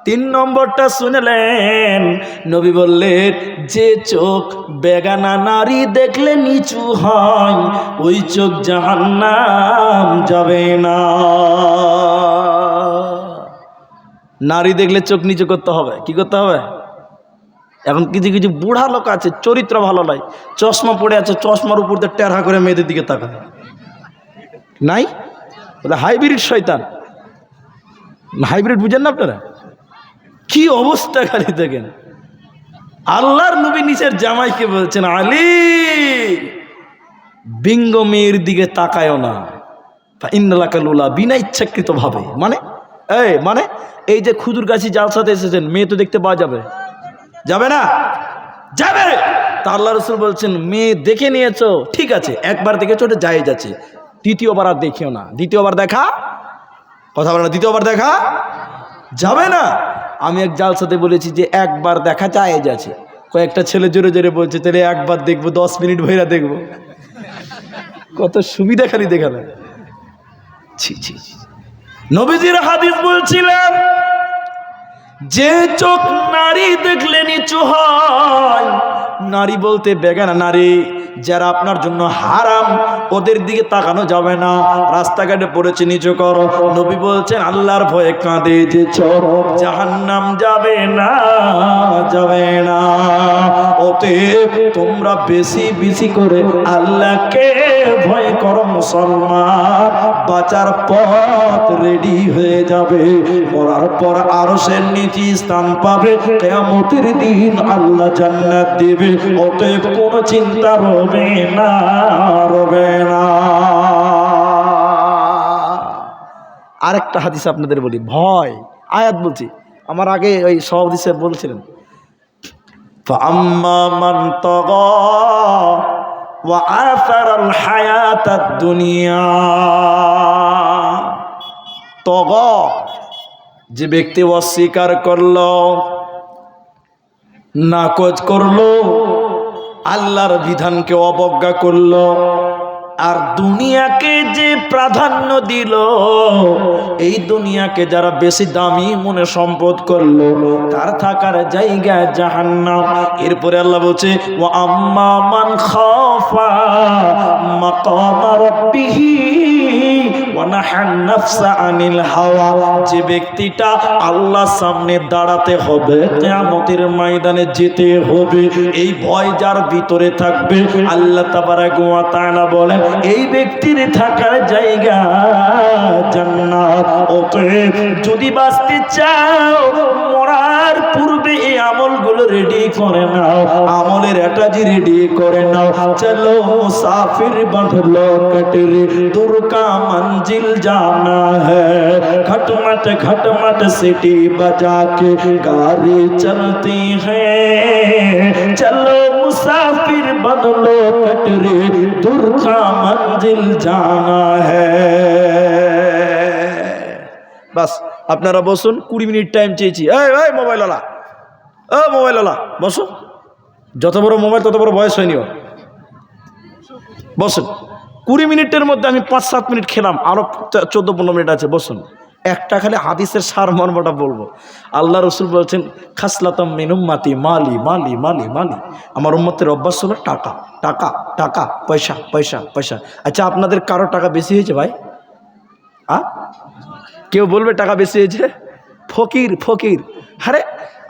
S1: 3 নম্বরটা শুনলেন, নবী বললেন, যে চোখ বেগানা নারী দেখলে নিচু হয় ওই চোখ জাহান্নাম যাবে না। নারী দেখলে চোখ নিচু করতে হবে। কি করতে হবে? এখন কিছু কিছু বুড়া লোক আছে, চরিত্র ভালো নয়, চশমা পড়ে আছে, চশমার উপর দিয়ে টেরা করে মেয়েদের দিকে তাকায়, নাই? বলে হাইব্রিড শয়তান। হাইব্রিড বুঝেন না আপনারা? কি অবস্থা খালি দেখেন। আল্লাহর নবী নিচের জামাইকে বলছেন, আলী বিঙ্গ মেয়ের দিকে তাকায়ও না, ইন্নালাকালুলা, বিনা ইচ্ছাকৃত ভাবে। মানে এই যে খুদুর গাছি জালসাতে এসেছেন, মেয়ে তো দেখতে পাওয়া যাবে? যাবে না? যাবে। তা আল্লাহ রসুল বলছেন, মেয়ে দেখে নিয়েছো, ঠিক আছে, একবার দেখেছো, ওটা জায়েজ আছে, দ্বিতীয়বার আর দেখিও না। দ্বিতীয়বার দেখা, কথা বলে না, দ্বিতীয়বার দেখা যাবে না। আমি এক জালসাতে বলেছি যে একবার দেখা জায়েজ আছে। কয়েকটা ছেলে জোরে জোরে বলছে তাহলে একবার দেখবো, 10 মিনিট ভইরা দেখবো। কত সুবিধা খালি দেখালেন। ছি ছি, নবীজির হাদিস বলছিলেন যে চোখ নারী দেখলে নিচু হয়, নারী বলতে বেগানা নারী যারা আপনার জন্য হারাম, ওদের দিকে তাকানো যাবে না। রাস্তাঘাটে পড়েছে নিচু করো, নবী বলছেন আল্লাহর ভয়ে কাঁদে যে চোর জাহান্নাম যাবে না, যাবে না। অতএব তোমরা বেশি বেশি করে আল্লাহকে ভয় করো মুসলমান, বাঁচার পথ রেডি হয়ে যাবে। মরার পর আরশের নিচে স্থান পাবে, কিয়ামতের দিন আল্লাহ জান্নাত দেবে। অতএব কোনো চিন্তা রবে না, রবে না। আরেকটা হাদিস আপনাদের বলি, ভয় আয়াত বলছি, আমার আগে ওই সভাপতি সাহেব বলছিলেন فَأَمَّا مَنْ طَغَى وَآثَرَ الْحَيَاةَ الدُّنْيَا। তগা, যে ব্যক্তি অস্বীকার করলো, নাকচ করলো, আল্লাহর বিধানকে অবজ্ঞা করলো, আর দুনিয়াকে যে প্রাধান্য দিল, এই দুনিয়াকে যারা বেশি দামি মনে সম্পদ করলো, তার থাকার জায়গা জাহান্নাম। এরপরে আল্লাহ বলছে ওয়া আম্মা মান খাফা মাকাম রাব্বিহি ওয়া নাহান নাফসা আনিল হাওয়া। যে ব্যক্তিটা আল্লাহর সামনে দাঁড়াতে হবে, কিয়ামতের ময়দানে যেতে হবে, এই ভয় যার ভিতরে থাকবে, আল্লাহ তাবারক ওয়া তাআলা বলেন এই ব্যক্তির থাকার জায়গা জান্নাত। অতএব যদি বাঁচতে চাও, মরার পূর্বে এই আমলগুলো রেডি করে নাও, আমলের অ্যাটাজি রেডি করে নাও। চলো মুসাফির বাঁধলো কটরে, दूर का मंजिल जाना है, खटमट सीटी बजा के गाड़ी चलती है। चलो मुसाफिर बन लो कटरे, दूर का मंजिल जाना है। বাস আপনারা বসুন, 20 মিনিট টাইম চেয়েছি। এই মোবাইলওয়ালা, মোবাইলওয়ালা বসুন, যত বড় মোবাইল তত বড় বয়স হয়নি। বসুন, 20 মিনিটের মধ্যে আমি 5-7 মিনিট খেলাম, আরো 14-15 মিনিট আছে। বসুন, একটা খালি হাদিসের সারমর্মটা বলবো। আল্লাহ রসুল বলছেন খাসলাতাম মিন উম্মতি মালি মালি মালি মালি। আমার উম্মতের অভ্যাস হলো টাকা টাকা টাকা, পয়সা পয়সা পয়সা। আচ্ছা, আপনাদের কারো টাকা বেশি হয়েছে ভাই? কেউ বলবে টাকা বেশি হয়েছে? ফকির ফকির। আরে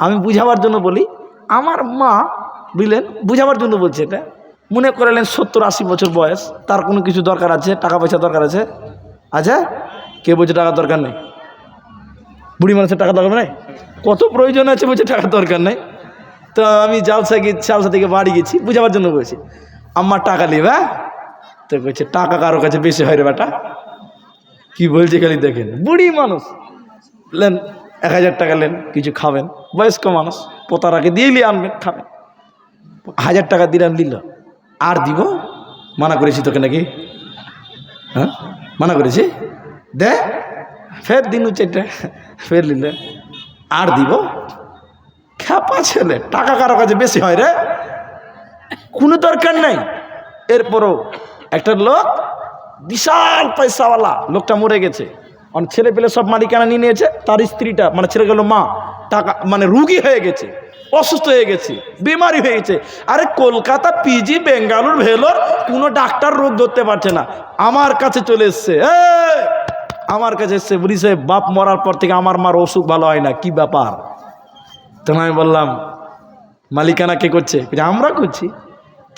S1: আমি বুঝাবার জন্য বলি, আমার মা বুঝলেন, বুঝাবার জন্য বলছি এটা। মনে করেলেন 70-80 বছর বয়স, তার কোনো কিছু দরকার আছে, টাকা পয়সা দরকার আছে? আচ্ছা, কে বলছে টাকা দরকার নেই? বুড়ি মানুষের টাকা দরকার নেই? কত প্রয়োজন আছে বলছে টাকা দরকার নেই। তো আমি জালসা থেকে বাড়ি গেছি, বুঝাবার জন্য বলছি আমার টাকা নেবে। তো বলছে টাকা কারো কাছে বেশি হয় রে বেটা। কি বলছে খালি দেখেন, বুড়ি মানুষ। লেন 1000 টাকা লেন, কিছু খাবেন। বয়স্ক মানুষ, পোতারাকে দিয়েই আনবেন, খাবেন। 1000 টাকা দিলাম, নিল। আর দিব? মানা করেছি তোকে নাকি? হ্যাঁ, মানা করেছি? দে, ফের দিন চেটে, ফের নিলে। আর দিব? খ্যাপা ছেলে, টাকা কারো কাছে বেশি হয় রে, কোনো দরকার নাই। এরপরও একটা লোক বিশাল পয়সাওয়ালা, লোকটা মরে গেছে, অনেক ছেলে পেলে সব মালিকানা নিয়ে নিয়েছে। তার স্ত্রীটা মানে ছেলে গেল মা, টাকা মানে রুগী হয়ে গেছে, অসুস্থ হয়ে গেছে, বিমারি হয়ে গেছে। আরে কলকাতা, পিজি, বেঙ্গালুর, ভেলোর কোনো ডাক্তার রোগ ধরতে পারছে না, আমার কাছে চলে এসছে। আমার কাছে এসছে, বলিছে বাপ মরার পর থেকে আমার মার অসুখ ভালো হয় না, কি ব্যাপার? তখন আমি বললাম মালিকানা কে করছে? আমরা করছি।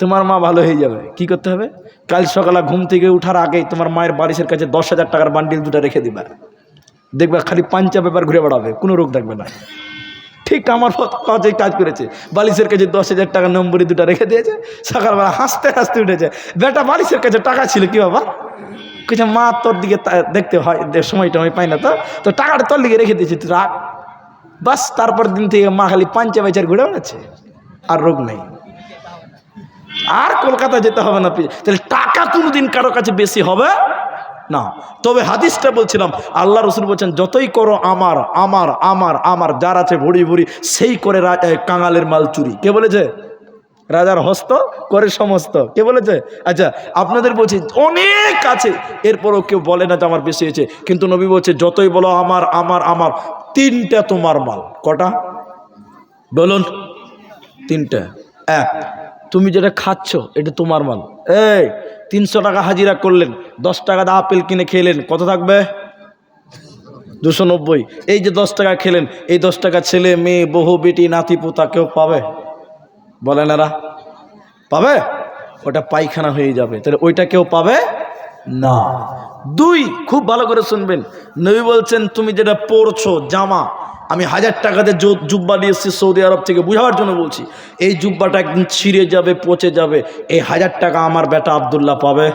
S1: তোমার মা ভালো হয়ে যাবে। কি করতে হবে? কাল সকালে ঘুম থেকে উঠার আগেই তোমার মায়ের বালিশের কাছে 10,000 টাকার বান্ডিল দুটো রেখে দিবা, দেখবা খালি পাঞ্চা ব্যাপার ঘুরে বেড়াবে, কোনো রোগ থাকবে না। ঠিক আমার কাজে কাজ করেছে, বালিশের কাছে 10,000 টাকার নম্বরই দুটো রেখে দিয়েছে। সকালবেলা হাসতে হাসতে উঠেছে, বেটা বালিশের কাছে টাকা ছিল কি বাবা? কিছু মা তোর দিকে দেখতে হয়, সময়টা আমি পাই না, তো টাকাটা তোর দিকে রেখে দিয়েছি, তুই রাখ। বাস, তারপর দিন থেকে মা খালি পাঞ্চা বেচার ঘুরে বেড়াচ্ছে, আর রোগ নেই। আর কলকাতা যেতে হবে না। তাহলে টাকা কোনোদিন কারো কাছে বেশি হবে না। তবে হাদিসটা বলছিলাম, আল্লাহ রসুল বলছেন যতই করো আমার আমার আমার আমার, যার আছে ভরি ভরি সেই করে কাঙালের মাল চুরি। কে বলেছে? রাজার হস্ত করে সমস্ত। কে বলেছে? আচ্ছা আপনাদের বলছি অনেক আছে, এরপরও কেউ বলে না যে আমার বেশি হয়েছে, কিন্তু নবী বলছে যতই বলো আমার আমার আমার, তিনটা তোমার মাল। কটা বলুন? তিনটা। এক, তুমি যেটা খাচ্ছ এটা তোমার মাল। এই 300 টাকা হাজিরা করলেন, 10 টাকা দা আপেল কিনে খেলেন, কত থাকবে? 290। এই যে 10 টাকা খেলেন, এই 10 টাকা ছেলে মেয়ে বহু বেটি নাতি পোতা কেউ পাবে? বলেন এরা পাবে? ওটা পায়খানা হয়ে যাবে, তাহলে ওইটা কেউ পাবে না। দুই, খুব ভালো করে শুনবেন, নবী বলছেন তুমি যেটা পরছো জামা, আমি 1000 টাকাতে জুব্বা নিয়ে এসেছি সৌদি আরব থেকে, বুঝাবার জন্য বলছি, এই জুব্বাটা একদিন ছিঁড়ে যাবে, পচে যাবে, এই 1000 টাকা আমার বেটা আব্দুল্লাহ পাবে?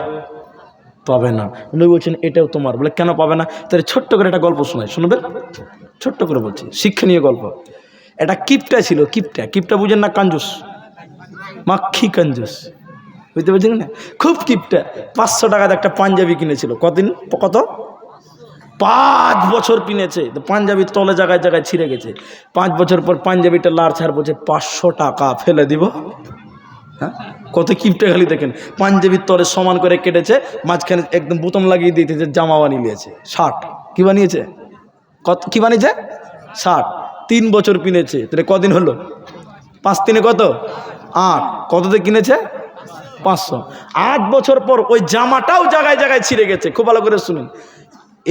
S1: পাবে না। নবী বলছেন এটাও তোমার। বলে কেন পাবে না? তাহলে ছোট্ট করে একটা গল্প শোনাই, শুনবেন? ছোট্ট করে বলছি, শিক্ষণীয় গল্প। এটা কিপটা ছিল, কিপটা। কিপটা বুঝেন না? কাঞ্জুস, মাক্ষী কাঞ্জুস, বুঝতে পারছেন না? খুব কিপটা। 500 টাকাতে একটা পাঞ্জাবি কিনেছিল। কত? 5 বছর কিনেছে। পাঞ্জাবি তলে জায়গায় জায়গায় ছিঁড়ে গেছে। 5 বছর পর পাঞ্জাবিটা লার ছাড় বলছে 500 টাকা ফেলে দিব। হ্যাঁ, কত কিপটা খালি দেখেন। পাঞ্জাবির তলে সমান করে কেটেছে, মাঝখানে একদম বোতাম লাগিয়ে দিয়েছে, জামা বানিয়ে নিয়েছে। 60 কি বানিয়েছে? কত কি বানিয়েছে? 60। 3 বছর কিনেছে, তাহলে কদিন হলো? 5 3 কত? 8। কততে কিনেছে? 500। 8 বছর পর ওই জামাটাও জায়গায় জায়গায় ছিঁড়ে গেছে। খুব ভালো করে শুনুন,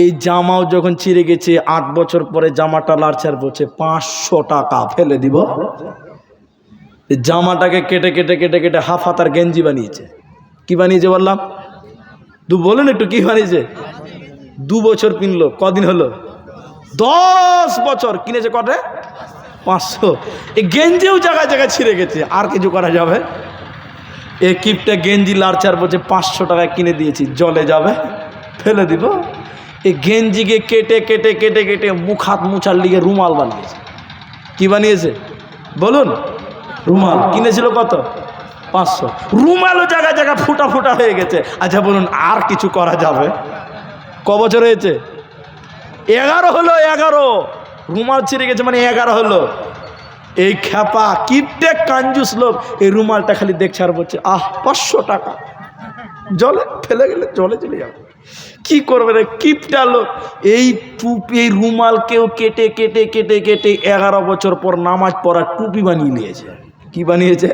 S1: এই জামাও যখন ছিঁড়ে গেছে, 8 বছর পরে জামাটা লাড়ছাড় বলছে 500 টাকা ফেলে দিব। জামাটাকে কেটে কেটে কেটে কেটে হাফ হাতার গেঞ্জি বানিয়েছে। কি বানিয়েছে বললাম? বলুন একটু, কি বানিয়েছে? 2 বছর কিনলো, কদিন হলো? 10 বছর কিনেছে। কটে? 500। এই গেঞ্জিও জায়গায় জায়গায় ছিঁড়ে গেছে, আর কিছু করা যাবে? এই কিপটা গেঞ্জি লাড়ছাড় বলছে 500 টাকায় কিনে দিয়েছি, জলে যাবে, ফেলে দিব। এই গেঞ্জিকে কেটে কেটে কেটে কেটে মুখ হাত মুছার লিগে রুমাল বানিয়েছে। কি বানিয়েছে বলুন? রুমাল। কিনেছিল কত? 500। রুমালও জায়গায় জায়গায় ফুটা ফুটা হয়ে গেছে। আচ্ছা বলুন, আর কিছু করা যাবে? ক বছর হয়েছে? 11 হলো। 11 রুমাল ছিঁড়ে গেছে মানে 11 হলো। এই খ্যাপা কিপটে কাঞ্জুস লোক এই রুমালটা খালি দেখছে আর বলছে 500 টাকা, জলে ফেলে গেলে জলে চলে যাবে। কি করবে রে কিপটা লোক? এই রুমালকেও কেটে কেটে কেটে কেটে 11 বছর পর নামাজ পড়া টুপি বানিয়ে নিয়েছে। কি বানিয়েছে?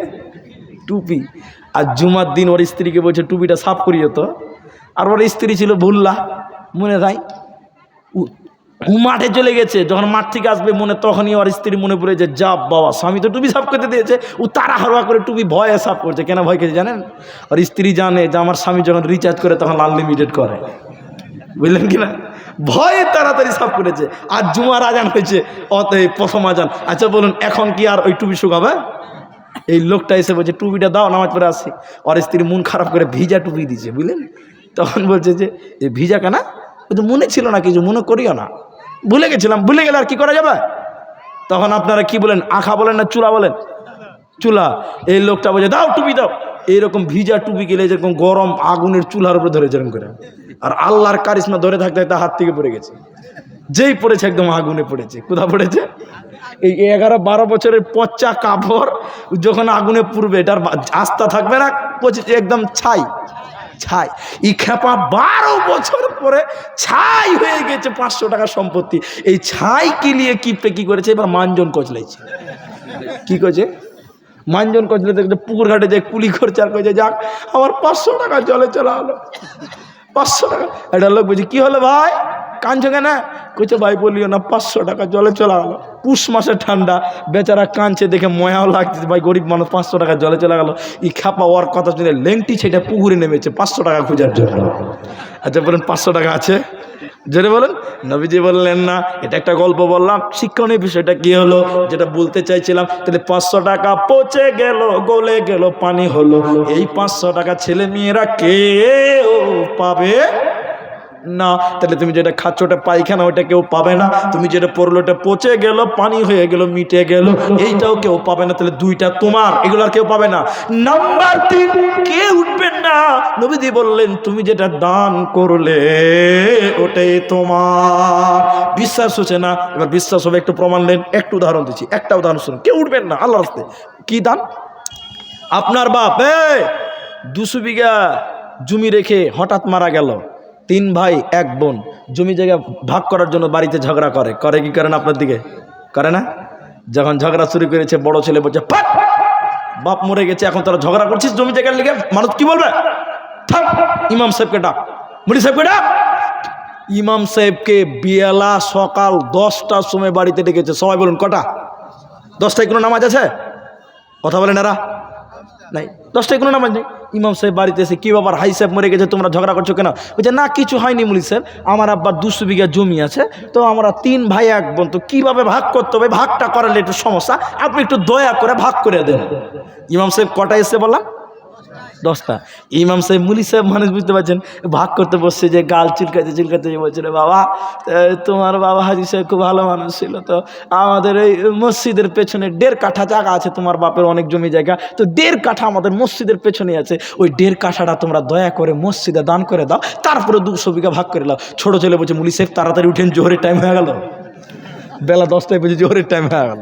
S1: টুপি। আর জুমার দিন ওর স্ত্রীকে বলছে টুপিটা সাফ করিয়ে তো। আর ওর স্ত্রী ছিল ভুল্লা, মনে নাই, মাঠে চলে গেছে। যখন মাঠ থেকে আসবে মনে, তখনই ওর স্ত্রী মনে পড়ে যে যা বাবা, স্বামী তো টুপি সাফ করতে দিয়েছে। ও তাড়াহুড়া করে টুপি ভয়ে সাফ করছে। কেন ভয় খেয়েছে জানেন? আর স্ত্রী জানে যে আমার স্বামী যখন রিচার্জ করে তখন আনলিমিটেড করে, বুঝলেন কিনা? ভয়ে তাড়াতাড়ি সাফ করেছে। আর জুমার আজান হয়েছে, অতএব প্রথম আজান। আচ্ছা বলুন, এখন কি আর ওই টুপি শুকাবে? এই লোকটা এসে বলছে টুপিটা দাও, নামাজ পড়ে আসছি। ওর স্ত্রী মন খারাপ করে ভিজা টুপি দিয়েছে, বুঝলেন? তখন বলছে যে এই ভিজা কেনা? ওই তো মনে ছিল না কিছু, মনে করিও না, ভুলে গেছিলাম। ভুলে গেলে আর কি করা যাবে? তখন আপনারা কি বলেন? আখা বলেন না চুলা বলেন? চুলা। এই লোকটা বলছে দাও টুপি দাও। এইরকম ভিজা টুপি গেলে যেরকম গরম আগুনের চুলার উপরে ধরে যেরকম করে, আর আল্লাহর কারিশমা ধরে থাকতে থাকতে হাত থেকে পড়ে গেছে। যেই পড়েছে একদম আগুনে পড়েছে। কোথা পড়েছে? এই 11-12 বছরের পচা কাপড় যখন আগুনে পুড়বে, এটার আস্থা থাকবে না, পচেছে একদম ছাই ছাই। ই খেপা 12 বছর পরে ছাই হয়ে গেছে 500 টাকা সম্পত্তি। এই ছাই কি নিয়ে কিপটে কি করেছে? এবার মানজন কচলাইছে। কি করেছে? মানজন কচলে দেখছে পুকুর ঘাটে যে কুলি করছে, আর কয়েছে যাক আমার 500 টাকা জলে চলা হলো। 500 টাকা। একটা লোক বলছে কি হলো ভাই, কাঁদছো কেন? কইছে ভাই বলিও না, 500 টাকা জলে চলা গেল। পুষ মাসে ঠান্ডা, বেচারা কাঁদছে দেখে ময়াও লাগছে, ভাই গরিব মানুষ 500 টাকা জলে চলে গেল। ই খাপা ওর কথা শুনে লেংটি ছেটা পুকুরে নেমেছে 500 টাকা খোঁজার জন্য। আচ্ছা বলেন 500 টাকা আছে? জোরে বলেন। নবীজি বললেন না। এটা একটা গল্প বললাম, শিক্ষণীয় বিষয়টা কি হলো যেটা বলতে চাইছিলাম। তাহলে 500 টাকা পচে গেল, গলে গেল, পানি হলো। এই 500 টাকা ছেলে মেয়েরা কেউ পাবে না, তাহলে তুমি যেটা খাচ্ছ ওটা পায়খানা, ওটা কেউ পাবে না। তুমি যেটা পড়লো ওটা পচে গেল, পানি হয়ে গেল, মিটে গেল, এইটাও কেউ পাবে না। তাহলে দুইটা তোমার, এগুলো আর কেউ পাবে না। নাম্বার 3, কে উঠবেন না? নবীজি বললেন তুমি যেটা দান করলে ওটাই তোমার। বিশ্বাস হচ্ছে না? এবার বিশ্বাস হবে, একটু প্রমাণ দেন। একটু উদাহরণ দিচ্ছি, একটা উদাহরণ শুনুন। কেউ উঠবেন না আল্লাহর রাস্তে। কি দান? আপনার বাপ 200 বিঘা জমি রেখে হঠাৎ মারা গেল, 3 ভাই 1 বোন, জমি জায়গা ভাগ করার জন্য বাড়িতে ঝগড়া করে কি করে না? আপনার দিকে করে না? যখন ঝগড়া শুরু করেছে, বড় ছেলে বলছে ফাট, বাপ মরে গেছে, এখন তোরা ঝগড়া করছিস জমি জায়গার লিগে, মানুষ কি বলবে? থাক, ইমাম সাহেবকে ডাক, মুফতি সাহেবকে ডাক। ইমাম সাহেবকে বেলা সকাল 10টার সময় বাড়িতে ডেকেছে। সবাই বলুন কটা? 10টায় কোনো নামাজ আছে? কথা বলেন এরা? নাই, 10টায় কোনো নামাজ নেই। ইমাম সাহেব বাড়িতে এসে, কি ব্যাপার, হাই সাহেব মরে গেছে, তোমরা ঝগড়া করছো কেন? বলছে না কিছু হয়নি মুলি সাহেব, আমার আব্বার 200 বিঘা জমি আছে, তো আমরা 3 ভাই 1 বোন, তো কীভাবে ভাগ করতে হবে, ভাগটা করালে একটু সমস্যা, আপনি একটু দয়া করে ভাগ করে দেন। ইমাম সাহেব কটা এসে বললাম? 10টা। ইমাম সাহেব, মুলি সাহেব মানুষ, বুঝতে পারছেন, ভাগ করতে বসছে, যে গাল চিলকাতে বলছে, রে বাবা, তোমার বাবা হাজি সাহেব খুব ভালো মানুষ ছিল, তো আমাদের এই মসজিদের পেছনে 1.5 কাঠা জায়গা আছে, তোমার বাপের অনেক জমি জায়গা, তো 1.5 কাঠা আমাদের মসজিদের পেছনে আছে, ওই 1.5 কাঠাটা তোমরা দয়া করে মসজিদে দান করে দাও, তারপরে 200 বিঘা ভাগ করে দাও। ছোট ছেলে বলছে, মুলি সাহেব তাড়াতাড়ি উঠেন, জোহরের টাইম হয়ে গেল। বেলা 10টায় বুঝি জোহরের টাইম হয়ে গেল।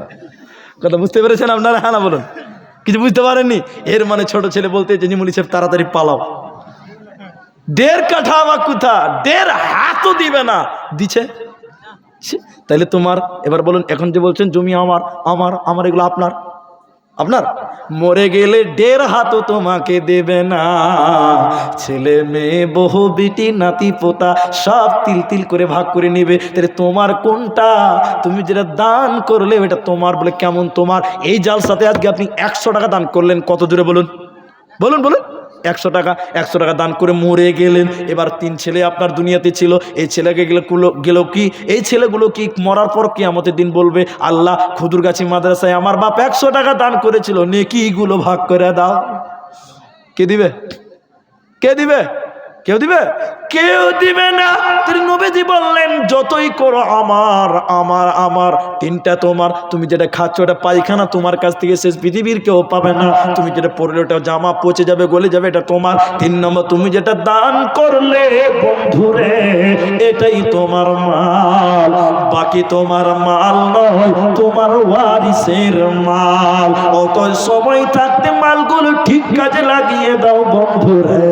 S1: কথা বুঝতে পেরেছেন আপনারা? হ্যাঁ না বলুন। কিছু বুঝতে পারেননি? এর মানে ছোট ছেলে বলতে যে মুলি সাহেব তাড়াতাড়ি পালাও। 1.5 কাঠা আমার কোথা, 1.5 হাতও দিবে না, দিছে। তাইলে তোমার, এবার বলুন, এখন যে বলছেন জমি আমার আমার আমার, এগুলো আপনার আপনার মরে গেলে 1.5 হাতও তোমাকে দেবে না। ছেলে মেয়ে বহু বিটি নাতি পোতা সব তিল তিল করে ভাগ করে নেবে। তাহলে তোমার কোনটা? তুমি যেটা দান করলে এটা তোমার। বলে কেমন তোমার? এই জালসাতে আজকে আপনি 100 টাকা দান করলেন, কত জোরে বলুন, বলুন বলুন। 100 টাকা দান করে মরে গেলেন। এবার 3 ছেলে আপনার দুনিয়াতে ছিল, এই ছেলেকে গেল কি, এই ছেলেগুলো কি মরার পর কিয়ামতের দিন বলবে, আল্লাহ খুদুরগাছি মাদ্রাসায় আমার বাপ 100 টাকা দান করেছিল, নেকিগুলো ভাগ করে দাও। কে দিবে? কে দিবে? কেউ দিবে? কেউ দিবে না। তিনি নবীজি বললেন যতই করো আমার আমার আমার, 3টা তোমার। তুমি যেটা খাচ্ছ ওটা পায়খানা, তোমার কাছ থেকে শেষ পৃথিবীর কেউ পাবে না। তুমি যেটা পরলে ওটা জামা পচে যাবে, গলে যাবে, এটা তোমার। 3 নম্বর, তুমি যেটা দান করলে বন্ধুরে এটাই তোমার মাল, বাকি তোমার মাল নয়, তোমার ওয়ারিসের মাল। অত সময় থাকতে মালগুলো ঠিক কাজে লাগিয়ে দাও বন্ধুরে,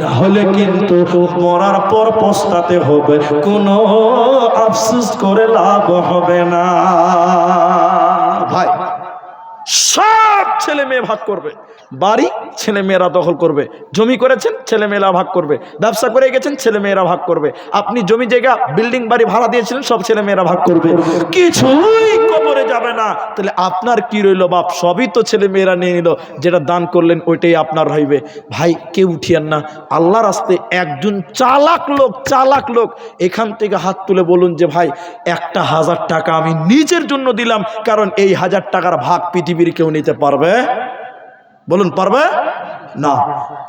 S1: না হলে কিন্তু মরার পর পস্তাতে হবে, কোনো আফসোস করে লাভ হবে না। ভাই, সব ছেলে মেয়ে ভাগ করবে, বাড়ি ছেলে মেয়েরা দখল করবে, জমি করেছেন ছেলে মেয়েরা ভাগ করবে, ব্যবসা করে গেছেন ছেলে মেয়েরা ভাগ করবে, আপনি জমি জায়গা বিল্ডিং বাড়ি ভাড়া দিয়েছিলেন সব ছেলে মেয়েরা ভাগ করবে, কিছুই কবরে যাবে না। তাহলে আপনার কি রইল বাপ? সবই তো ছেলে মেয়েরা নিয়ে নিল, যেটা দান করলেন ওইটাই আপনার হইবে। ভাই কেউ উঠিয়েন না, আল্লাহর রাস্তায় একজন চালাক লোক এখান থেকে হাত তুলে বলুন যে ভাই 1000 টাকা আমি নিজের জন্য দিলাম, কারণ এই 1000 টাকার ভাগ পৃথিবীর কেউ নিতে পারবে? বলুন পারবে না।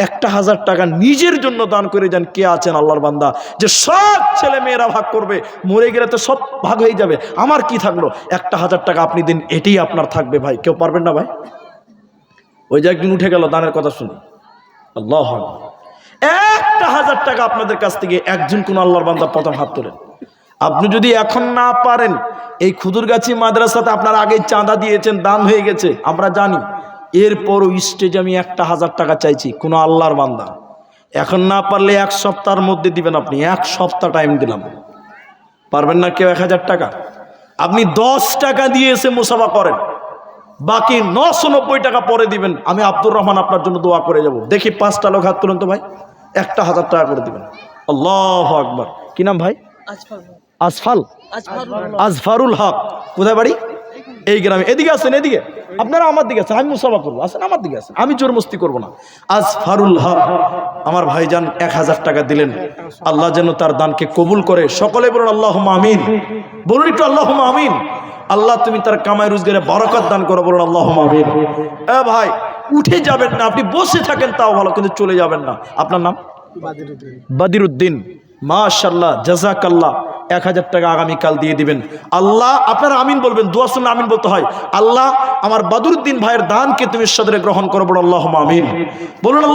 S1: 1000 টাকা নিজের জন্য দান করে যান। কে আছেন আল্লাহর বান্দা যে সব ছেলে মেয়েরা ভাগ করবে, মরে গেলে তো সব ভাগ হয়ে যাবে, আমার কি থাকলো? 1000 টাকা আপনি দিন, এটাই আপনার থাকবে। ভাই কেউ পারবেন না ভাই? ওই যে একদিন উঠে গেল দানের কথা শুনে, আল্লাহ, 1000 টাকা আপনাদের কাছ থেকে একজন কোন আল্লাহর বান্দা প্রথম হাত তোলেন। আপনি যদি এখন না পারেন, এই খুদুরগাছি মাদ্রাসাতে আপনার আগে চাঁদা দিয়েছেন, দান হয়ে গেছে, আমরা জানি। এরপরও স্টেজে আমি 1000 টাকা চাইছি, কোনো আল্লাহর বান্দা এখন না পারলে 1 সপ্তাহের মধ্যে দিবেন। আপনি 1 সপ্তাহ টাইম দিলাম, পারবেন না কেউ 1000 টাকা? আপনি 10 টাকা দিয়ে এসে মুসাফা করেন, বাকি 990 টাকা পরে দিবেন। আমি আব্দুর রহমান আপনার জন্য দোয়া করে যাব। দেখি 5টা লোক হাত তুলেন তো ভাই, 1000 টাকা করে দিবেন। আল্লাহু আকবার। কি নাম ভাই? আজফারুল হক। কোথায় বাড়ি? এই গ্রামে। এদিকে আসেন, এদিকে আপনারা আমার দিকে আসেন, আমি মুসাফা করবো। আসেন আমার দিকে আসেন, আমি জোর মস্তি করবো না। আজফারুল হক আমার ভাইজান 1000 টাকা দিলেন। আল্লাহ যেন তার দানকে কবুল করে। সকলে বলুন আল্লাহুম্মা আমিন। বলুন একটু আল্লাহুম্মা আমিন। আল্লাহ তুমি তার কামাই রোজগারে বরকত দান করো, বলুন আল্লাহুম্মা আমিন। ভাই উঠে যাবেন না, আপনি বসে থাকেন তাও ভালো, কিন্তু চলে যাবেন না। আপনার নাম? বাদিরউদ্দিন। মাশাআল্লাহ, জাযাকাল্লাহ, 1000 টাকা আগামীকাল দিয়ে দিবেন। আল্লাহ, আপনারা আমিন বলবেন, দোয়া শুনলে আমিন বলতে হয়। আল্লাহ, আমার বদরুদ্দিন ভাইয়ের দানকে তুমি সদরে গ্রহণ করো, বড় আল্লাহুম্মা আমিন বলুন। আল্লাহ